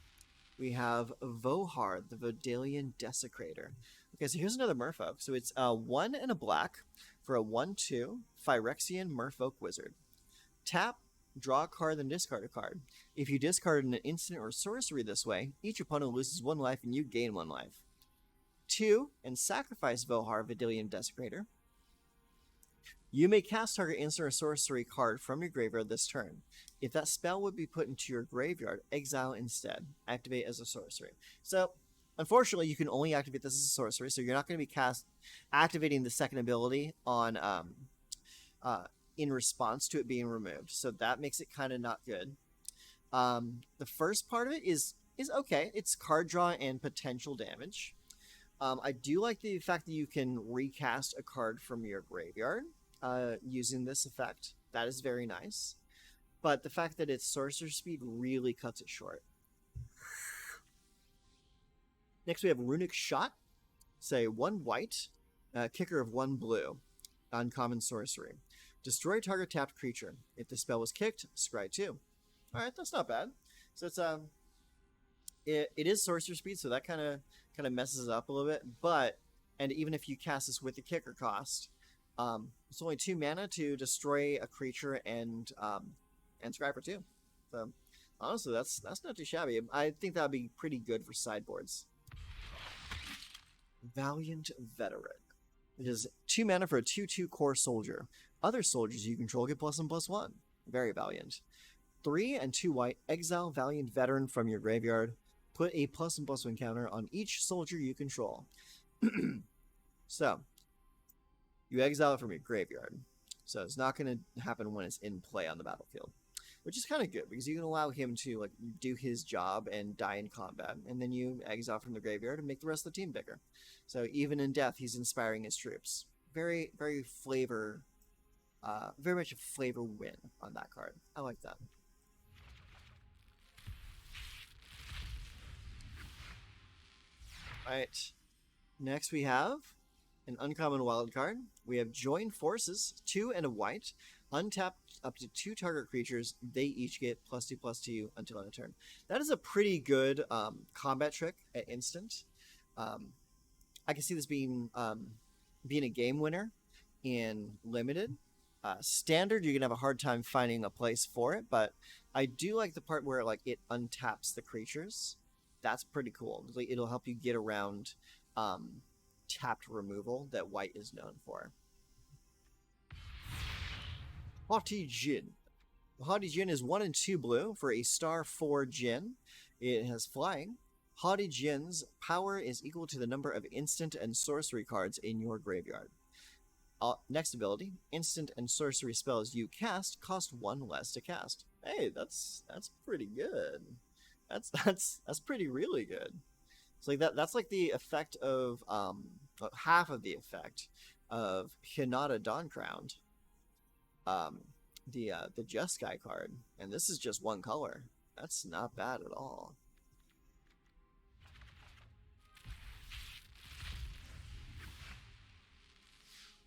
We have Vohar, the Vodalian Desecrator. Okay, so here's another Merfolk. So it's 1 and a black for a 1/2 Phyrexian Merfolk Wizard. Tap, draw a card, then discard a card. If you discard an instant or sorcery this way, each opponent loses 1 life and you gain 1 life. 2, and sacrifice Vohar, Vodalian Desecrator. You may cast target instant or sorcery card from your graveyard this turn. If that spell would be put into your graveyard, exile instead. Activate as a sorcery. So, unfortunately, you can only activate this as a sorcery, so you're not going to be activating the second ability on uh, in response to it being removed. So that makes it kind of not good. The first part of it is okay. It's card draw and potential damage. I do like the fact that you can recast a card from your graveyard using this effect. That is very nice. But the fact that it's sorcerer speed really cuts it short. Next, we have Runic Shot. Say 1 white, kicker of 1 blue. Uncommon sorcery. Destroy target tapped creature. If the spell was kicked, scry 2. Alright, that's not bad. So it's it is sorcerer speed, so that kind of messes it up a little bit. But and even if you cast this with the kicker cost, it's only 2 mana to destroy a creature and scry for 2. So honestly, that's not too shabby. I think that would be pretty good for sideboards. Valiant Veteran. It is 2 mana for a 2/2 core soldier. Other soldiers you control get +1/+1. Very valiant. 3 and 2 white, exile Valiant Veteran from your graveyard. Put a +1/+1 counter on each soldier you control. So, you exile it from your graveyard. So it's not going to happen when it's in play on the battlefield. Which is kind of good, because you can allow him to like do his job and die in combat, and then you exile from the graveyard and make the rest of the team bigger. So even in death, he's inspiring his troops. Very, very very much a flavor win on that card. I like that. Alright. Next we have an uncommon wild card. We have Join Forces, 2 and a white. Untap up to 2 target creatures. They each get +2/+2 until end of turn. That is a pretty good combat trick at instant. I can see this being a game winner in limited. Standard, you're gonna have a hard time finding a place for it, but I do like the part where like it untaps the creatures. That's pretty cool. It'll help you get around tapped removal that white is known for. Haughty Djinn. The Haughty Djinn is 1 and 2 blue for a star 4 Djinn. It has flying. Haughty Djinn's power is equal to the number of instant and sorcery cards in your graveyard. Next ability, instant and sorcery spells you cast cost 1 less to cast. Hey, that's pretty good. That's pretty really good. So like that's like the effect of half of the effect of Hinata Dawncrowned. The Jeskai card, and this is just 1 color. That's not bad at all.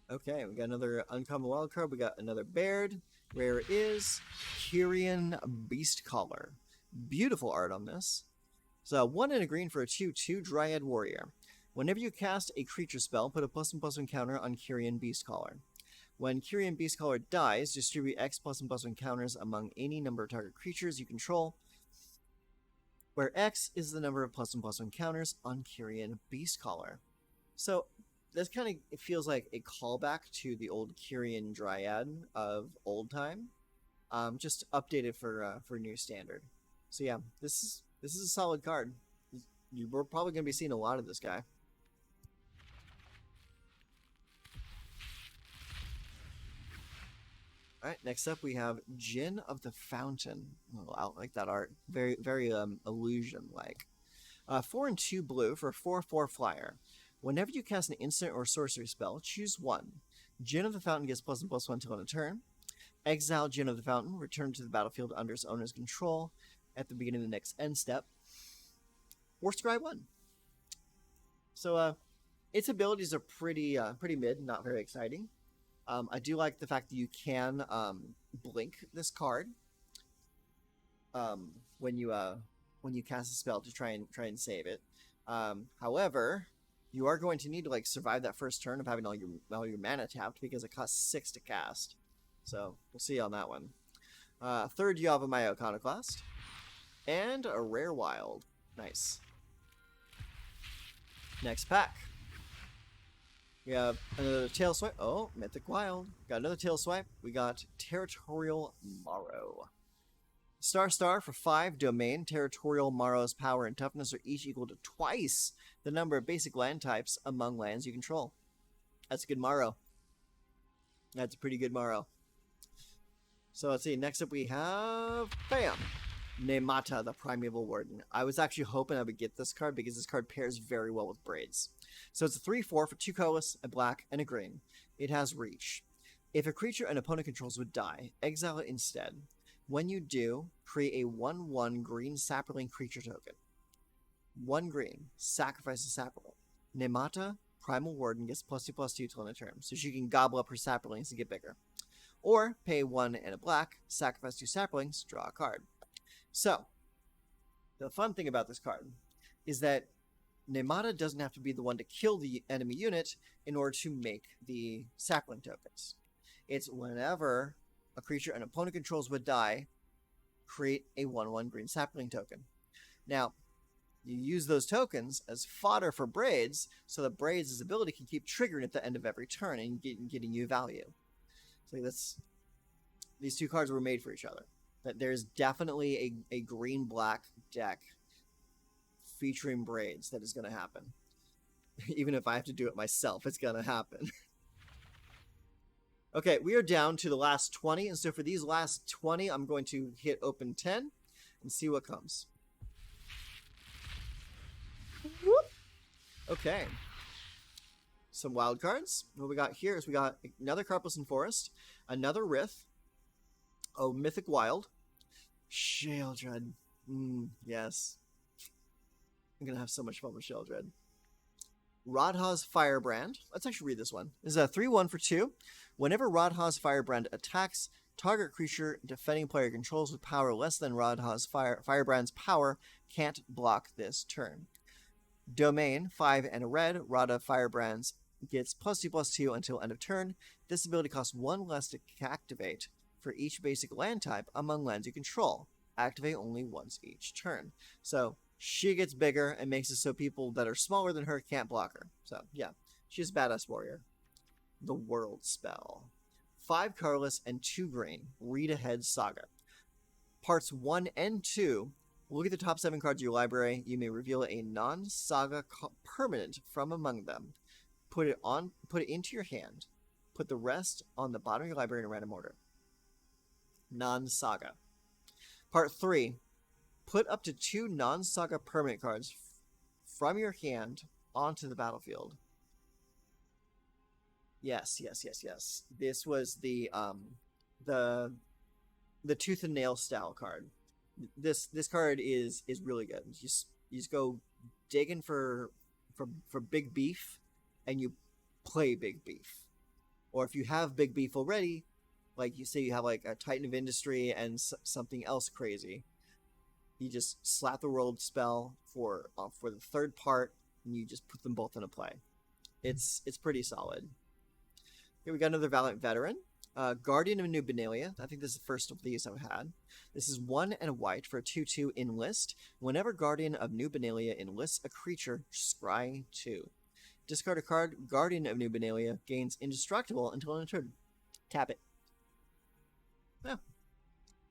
Okay, we got another uncommon wild card. We got another Baird. Rare is Kyrian Beastcaller. Beautiful art on this. So 1 and a green for a 2/2 Dryad Warrior. Whenever you cast a creature spell, put a +1/+1 counter on Kyrian Beastcaller. When Kyrian Beastcaller dies, distribute X +1/+1 counters among any number of target creatures you control, where X is the number of +1/+1 counters on Kyrian Beastcaller. So this kind of it feels like a callback to the old Kyrian Dryad of old time, just updated for new standard. So yeah, this is a solid card. We're probably going to be seeing a lot of this guy. All right, next up we have Djinn of the Fountain. Oh, I like that art. Very, very illusion-like. 4 and 2 blue for a 4/4 flyer. Whenever you cast an instant or sorcery spell, choose 1. Djinn of the Fountain gets +1/+1 till end of turn. Exile Djinn of the Fountain, return to the battlefield under its owner's control at the beginning of the next end step. Or scry 1. So its abilities are pretty mid, not very exciting. I do like the fact that you can blink this card when you cast a spell to try and save it. However, you are going to need to like survive that first turn of having all your mana tapped because it costs 6 to cast. So we'll see on that one. Third Yavimaya Iconoclast and a rare wild. Nice. Next pack. We have another tail swipe. Oh, Mythic Wild. Got another tail swipe. We got Territorial Morrow. Star for 5 domain. Territorial Morrow's power and toughness are each equal to twice the number of basic land types among lands you control. That's a good Morrow. That's a pretty good Morrow. So let's see. Next up we have bam, Nemata, the Primeval Warden. I was actually hoping I would get this card because this card pairs very well with Braids. So it's a 3/4 for 2 colorless, a black, and a green. It has reach. If a creature an opponent controls would die, exile it instead. When you do, create a 1/1 green sapling creature token. 1 green, sacrifice a sapling. Nemata, Primal Warden, gets +2/+2 till end of turn, so she can gobble up her saplings to get bigger. Or pay 1 and a black, sacrifice 2 saplings, draw a card. So, the fun thing about this card is that Nemata doesn't have to be the one to kill the enemy unit in order to make the sapling tokens. It's whenever a creature an opponent controls would die, create a 1/1 green sapling token. Now, you use those tokens as fodder for Braids, so that Braids' ability can keep triggering at the end of every turn and getting you value. So these two cards were made for each other. That there's definitely a green-black deck featuring Braids that is going to happen. Even if I have to do it myself, it's going to happen. Okay, we are down to the last 20, and so for these last 20, I'm going to hit open 10 and see what comes. Whoop. Okay. Some wild cards. What we got here is we got another Carpless Forest, another Rith, oh, Mythic Wild, Sheoldred. Yes. I'm going to have so much fun with Sheoldred. Radha's Firebrand. Let's actually read this one. This is a 3/1 for 2. Whenever Radha's Firebrand attacks, target creature defending player controls with power less than Radha's Firebrand's power can't block this turn. Domain, 5 and a red. Radha Firebrands gets +2/+2 until end of turn. This ability costs 1 less to activate for each basic land type among lands you control. Activate only once each turn. So she gets bigger and makes it so people that are smaller than her can't block her. So yeah, she's a badass warrior. The World Spell. 5 colorless and 2 green. Read Ahead Saga. Parts 1 and 2. Look at the top 7 cards of your library. You may reveal a non-saga permanent from among them. Put it into your hand. Put the rest on the bottom of your library in a random order. Non-saga. Part 3. Put up to 2 non-saga permanent cards from your hand onto the battlefield. Yes. This was the Tooth and Nail style card. This card is really good. You just go digging for big beef, and you play big beef. Or if you have big beef already, like you say you have like a Titan of Industry and something else crazy, you just slap the World Spell for the third part, and you just put them both into play. It's pretty solid. Here we got another Valiant Veteran. Guardian of New Benalia. I think this is the first of these I've had. This is 1 and a white for a 2/2 enlist. Whenever Guardian of New Benalia enlists a creature, scry 2. Discard a card. Guardian of New Benalia gains indestructible until end of turn. Tap it. Yeah.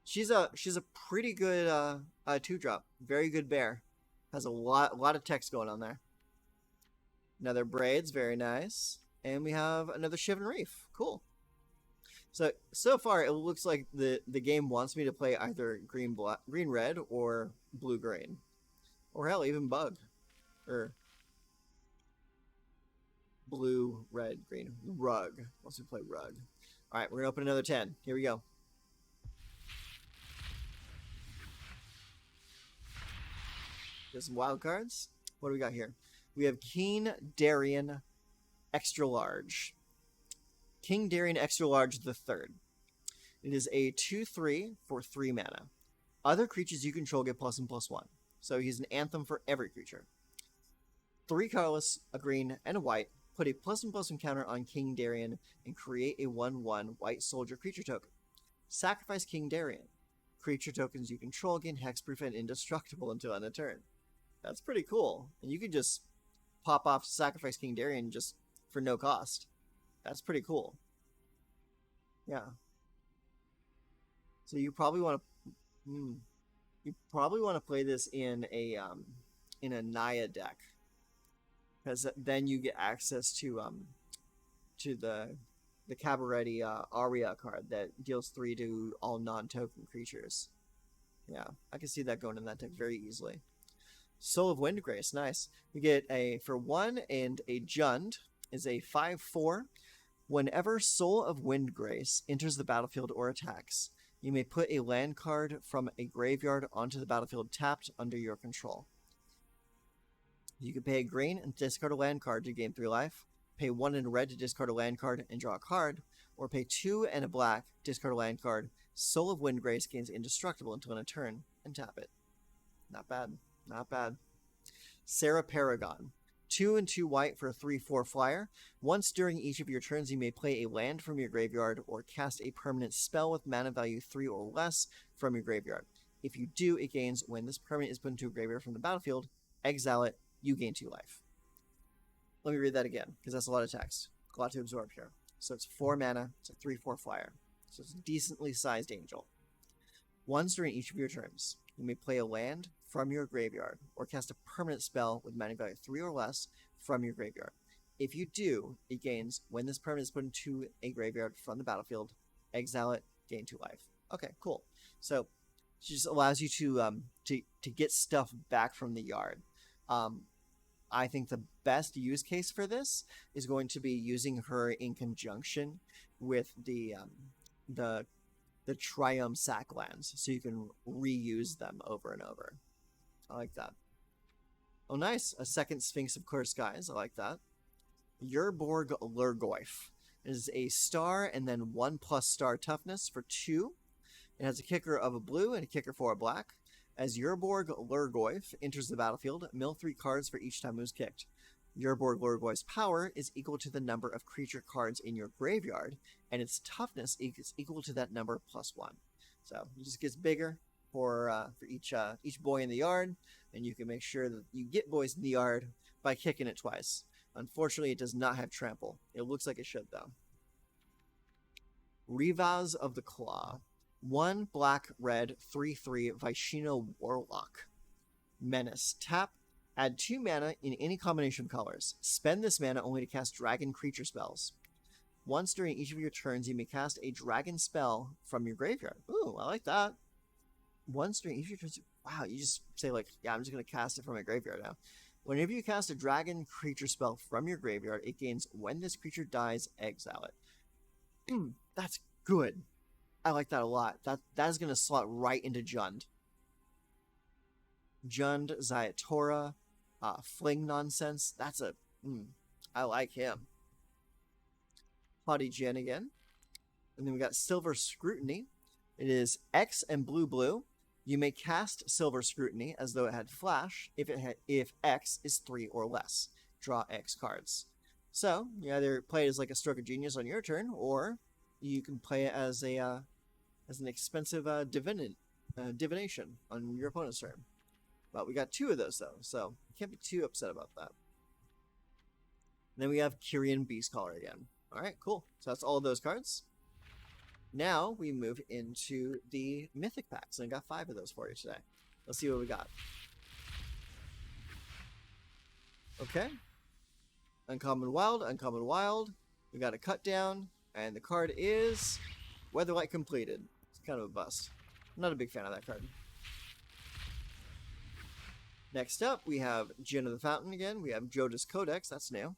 She's a pretty good 2-drop. Very good bear. Has a lot of text going on there. Another Braids, very nice. And we have another Shivan Reef. Cool. So far, it looks like the game wants me to play either green red or blue green, or hell, even bug, or blue red green rug. Wants me to play rug. All right, we're gonna open another 10. Here we go. There's some wild cards. What do we got here? We have Keen Darien Extra Large. King Darien Extra Large the Third. It is a 2/3 for 3 mana. Other creatures you control get +1/+1. So he's an anthem for every creature. 3 colorless, a green, and a white. Put a +1/+1 counter on King Darien and create a 1/1 white soldier creature token. Sacrifice King Darien. Creature tokens you control gain hexproof and indestructible until end of turn. That's pretty cool. And you can just pop off Sacrifice King Darien and just for no cost. That's pretty cool. Yeah. So you probably want to play this in a Naya deck, because then you get access to the Cabaretti Aria card that deals 3 to all non-token creatures. Yeah, I can see that going in that deck very easily. Soul of Windgrace, nice. You get a for 1 and a Jund is a 5/4. Whenever Soul of Windgrace enters the battlefield or attacks, you may put a land card from a graveyard onto the battlefield tapped under your control. You can pay a green and discard a land card to gain 3 life, pay 1 and a red to discard a land card and draw a card, or pay 2 and a black, discard a land card. Soul of Windgrace gains indestructible until end of turn, and tap it. Not bad. Not bad. Sarah Paragon. 2 and 2 white for a 3/4 flyer. Once during each of your turns, you may play a land from your graveyard or cast a permanent spell with mana value 3 or less from your graveyard. If you do, it gains when this permanent is put into a graveyard from the battlefield. Exile it, you gain 2 life. Let me read that again, because that's a lot of text. A lot to absorb here. So it's 4 mana, it's a 3/4 flyer. So it's a decently sized angel. Once during each of your turns, you may play a land from your graveyard or cast a permanent spell with mana value 3 or less from your graveyard. If you do, it gains when this permanent is put into a graveyard from the battlefield. Exile it, gain 2 life. Okay, cool. So it just allows you to get stuff back from the yard. I think the best use case for this is going to be using her in conjunction with the Triumph sack lands, so you can reuse them over and over. I like that. Oh, nice. A second Sphinx of Clear Skies. I like that. Yerborg Lurgoyf is a star and then 1+ star toughness for 2. It has a kicker of a blue and a kicker for a black. As Yerborg Lurgoyf enters the battlefield, mill 3 cards for each time it was kicked. Yerborg Lurgoyf's power is equal to the number of creature cards in your graveyard, and its toughness is equal to that number +1. So it just gets bigger for each boy in the yard, and you can make sure that you get boys in the yard by kicking it twice. Unfortunately, it does not have trample. It looks like it should, though. Rivaz of the Claw. 1 black, red, 3/3 Vaishino Warlock. Menace. Tap. Add 2 mana in any combination of colors. Spend this mana only to cast dragon creature spells. Once during each of your turns, you may cast a dragon spell from your graveyard. Ooh, I like that. Once during each of your turns, wow, you just say like, yeah, I'm just going to cast it from my graveyard now. Whenever you cast a dragon creature spell from your graveyard, it gains when this creature dies, exile it. That's good. I like that a lot. That is going to slot right into Jund. Jund, Zayatora, Fling Nonsense. That's a... I like him. Haughty Jin again. And then we got Silver Scrutiny. It is X and blue. You may cast Silver Scrutiny as though it had flash if X is 3 or less. Draw X cards. So, you either play it as like a Stroke of Genius on your turn, or you can play it as an expensive divination on your opponent's turn. But we got 2 of those, though, so you can't be too upset about that. And then we have Kyrian Beastcaller again. Alright, cool. So that's all of those cards. Now we move into the Mythic packs, and I got 5 of those for you today. Let's see what we got. Okay. Uncommon Wild. We got a Cut Down, and the card is Weatherlight Completed. It's kind of a bust. I'm not a big fan of that card. Next up, we have Djinn of the Fountain again. We have Jodas Codex. That's new.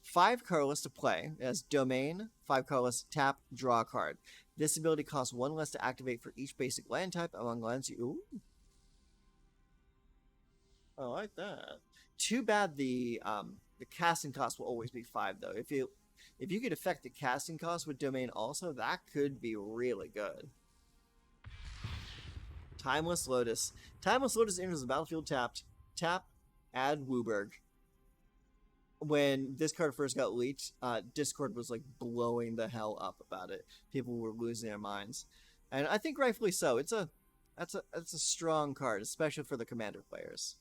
5 colorless to play. It has Domain, 5 colorless, tap, draw a card. This ability costs 1 less to activate for each basic land type among lands you... Ooh. I like that. Too bad the casting cost will always be 5, though. If you could affect the casting cost with Domain also, that could be really good. Timeless Lotus. Timeless Lotus enters the battlefield tapped. Tap, add Wooburg. When this card first got leaked, Discord was like blowing the hell up about it. People were losing their minds, and I think rightfully so. It's a strong card, especially for the commander players.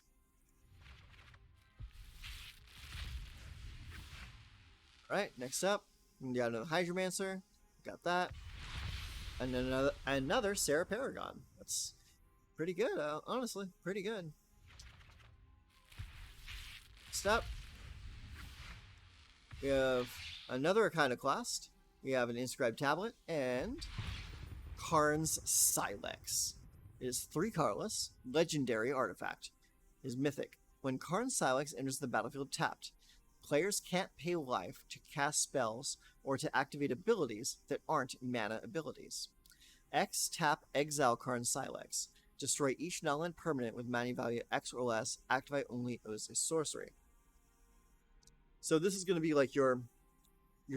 Alright, next up, we got another Hydromancer. Got that. And then another Sarah Paragon. That's pretty good, honestly. Pretty good. Next up, we have another Iconoclast. We have an inscribed tablet and Karn's Silex. It is 3 colorless, legendary artifact. It is mythic. When Karn's Silex enters the battlefield tapped, players can't pay life to cast spells or to activate abilities that aren't mana abilities. X tap exile Karn's Silex. Destroy each non-land permanent with mana value X or less. Activate only as a sorcery. So this is going to be like your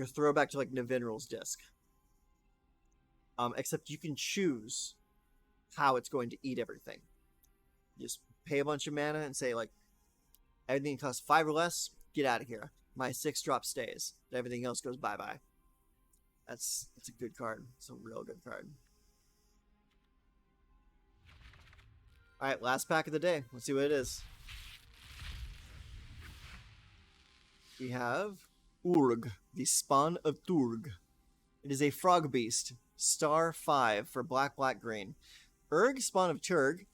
throwback to like Navinral's Disc. Except you can choose how it's going to eat everything. You just pay a bunch of mana and say like, everything costs 5 or less, get out of here. My 6 drop stays. Everything else goes bye-bye. That's a good card. It's a real good card. Alright, last pack of the day. Let's see what it is. We have Urg, the Spawn of Turg. It is a frog beast. Star 5 for black, green. Urg, Spawn of Turg.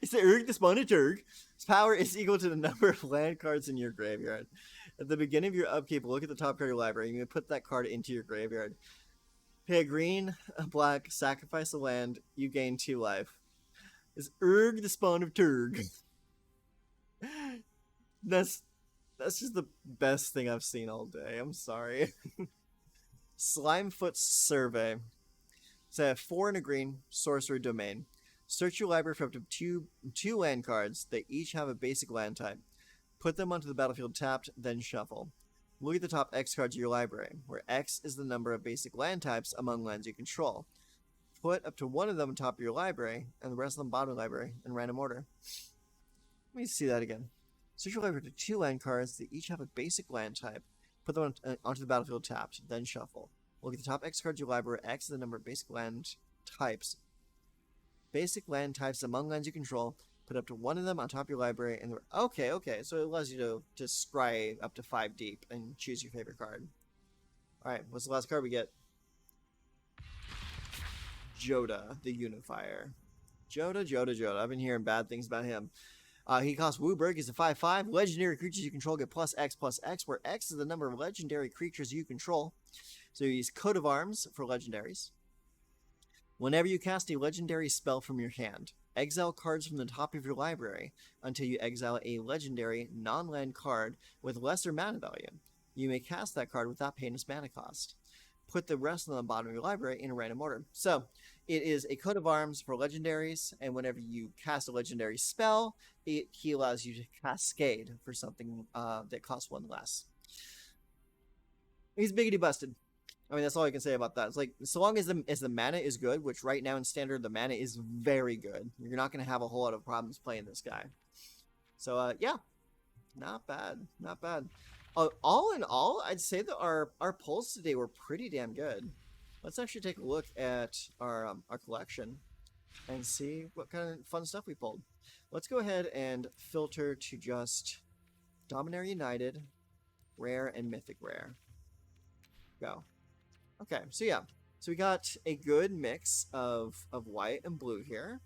It's the Urg, the Spawn of Turg. Its power is equal to the number of land cards in your graveyard. At the beginning of your upkeep, look at the top card of your library. You can put that card into your graveyard. Pay a green, a black, sacrifice a land. You gain 2 life. Is Urg, the Spawn of Turg. That's just the best thing I've seen all day. I'm sorry. Slimefoot's Survey. So 4 and a green, sorcery domain. Search your library for up to two land cards. They each have a basic land type. Put them onto the battlefield tapped, then shuffle. Look at the top X cards of your library, where X is the number of basic land types among lands you control. Put up to 1 of them on top of your library, and the rest of them bottom of the library in random order. Let me see that again. Search your library for 2 land cards. They each have a basic land type. Put them onto the battlefield tapped, then shuffle. Look at the top X cards of your library. X is the number of basic land types. Basic land types among lands you control. Put up to 1 of them on top of your library. And okay. So it allows you to scry up to 5 deep and choose your favorite card. Alright, what's the last card we get? Joda, the Unifier. Joda. I've been hearing bad things about him. He costs Wooburg. He's a 5/5. Legendary creatures you control get +X, where X is the number of legendary creatures you control. So you use Coat of Arms for legendaries. Whenever you cast a legendary spell from your hand, exile cards from the top of your library until you exile a legendary non-land card with lesser mana value. You may cast that card without paying its mana cost. Put the rest on the bottom of your library in a random order. So, it is a coat of arms for legendaries, and whenever you cast a legendary spell, he allows you to cascade for something that costs 1 less. He's biggity busted. I mean, that's all I can say about that. It's like, so long as the mana is good, which right now in Standard, the mana is very good. You're not going to have a whole lot of problems playing this guy. So, yeah. Not bad. All in all, I'd say that our pulls today were pretty damn good. Let's actually take a look at our collection and see what kind of fun stuff we pulled. Let's go ahead and filter to just Dominaria United, Rare, and Mythic Rare. Go. Okay, so yeah. So we got a good mix of white and blue here.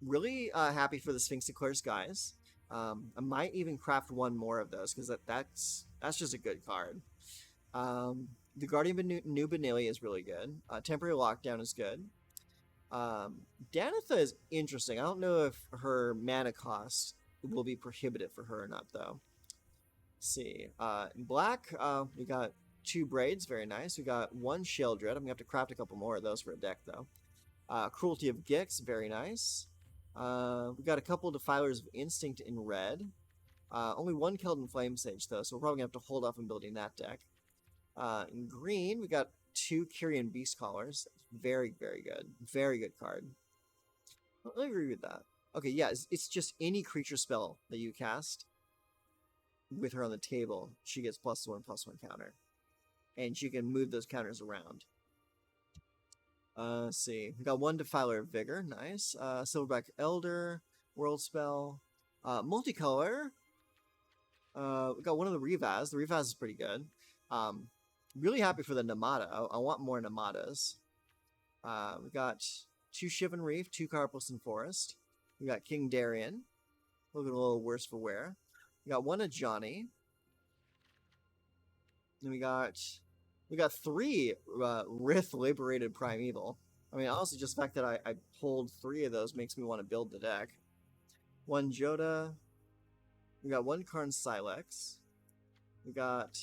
Really happy for the Sphinx Declare Skies. I might even craft 1 more of those because that's just a good card. The Guardian of New Benalia is really good. Temporary Lockdown is good. Danitha is interesting. I don't know if her mana cost will be prohibitive for her or not, though. Let's see. In black, we got 2 Braids, very nice. We got 1 Sheldred. I'm gonna have to craft a couple more of those for a deck, though. Cruelty of Gix, very nice. We got a couple Defilers of Instinct in red. Only 1 Keldon Flame Sage, though, so we're probably going to have to hold off on building that deck. In green, we got 2 Kyrian Beast Callers. Very, very good. Very good card. I agree with that. Okay, yeah, it's just any creature spell that you cast with her on the table, she gets +1/+1 counter. And she can move those counters around. Let's see. We got 1 Defiler of Vigor. Nice. Silverback Elder. World spell. Multicolor. We got one of the Revas. The Revas is pretty good. Um, really happy for the Namada. I want more Namadas. We got two Shivan Reef, two Carpelson Forest. We got King Darien. Looking a little worse for wear. We got one of Johnny. And we got three Rith Liberated Primeval. I mean, honestly, just the fact that I pulled three of those makes me want to build the deck. One Joda. We got one Karn Silex. We got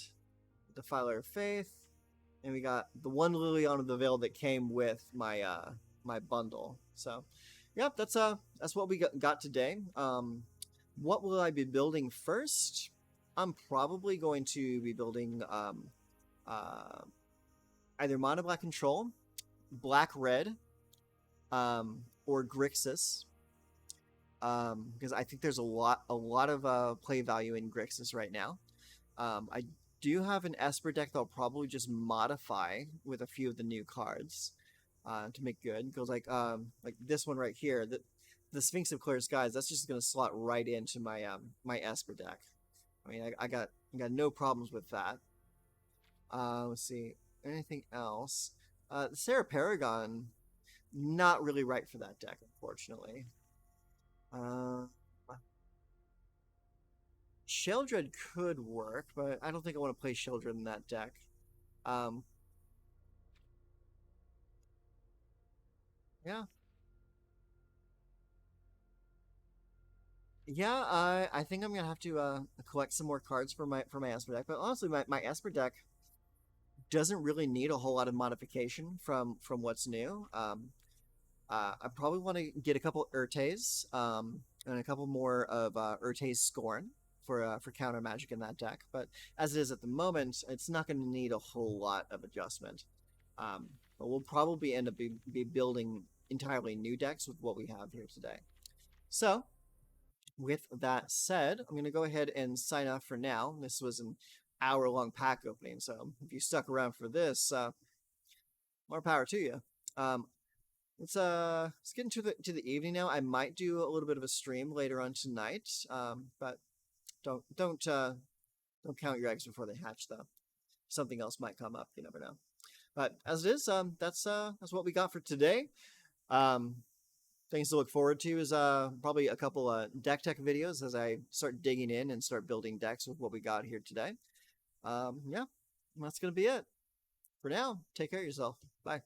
Defiler of Faith. And we got the one Liliana of the Veil that came with my my bundle. So, yep, that's what we got today. What will I be building first? I'm probably going to be building either Mono Black Control, Black Red, or Grixis. Because I think there's a lot of play value in Grixis right now. I do have an Esper deck that I'll probably just modify with a few of the new cards to make good. Because like this one right here, the Sphinx of Clear Skies, that's just gonna slot right into my my Esper deck. I mean, I got no problems with that. Let's see, anything else? The Sarah Paragon, not really right for that deck, unfortunately. Uh, Sheldred could work, but I don't think I want to play Sheldred in that deck. Um, yeah, yeah. I think I'm gonna have to collect some more cards for my Esper deck. But honestly, my Esper deck doesn't really need a whole lot of modification from what's new. I probably want to get a couple Urtes, and a couple more of Urtes Scorn for counter magic in that deck. But as it is at the moment, it's not going to need a whole lot of adjustment. But we'll probably end up be building entirely new decks with what we have here today. So, with that said, I'm going to go ahead and sign off for now. This was an hour-long pack opening, so if you stuck around for this, more power to you. Let's get into the evening now. I might do a little bit of a stream later on tonight, but don't count your eggs before they hatch though. Something else might come up. You never know. But as it is, that's what we got for today. Um, Things to look forward to is probably a couple deck tech videos as I start digging in and start building decks with what we got here today. Yeah, that's gonna be it for now. Take care of yourself. Bye.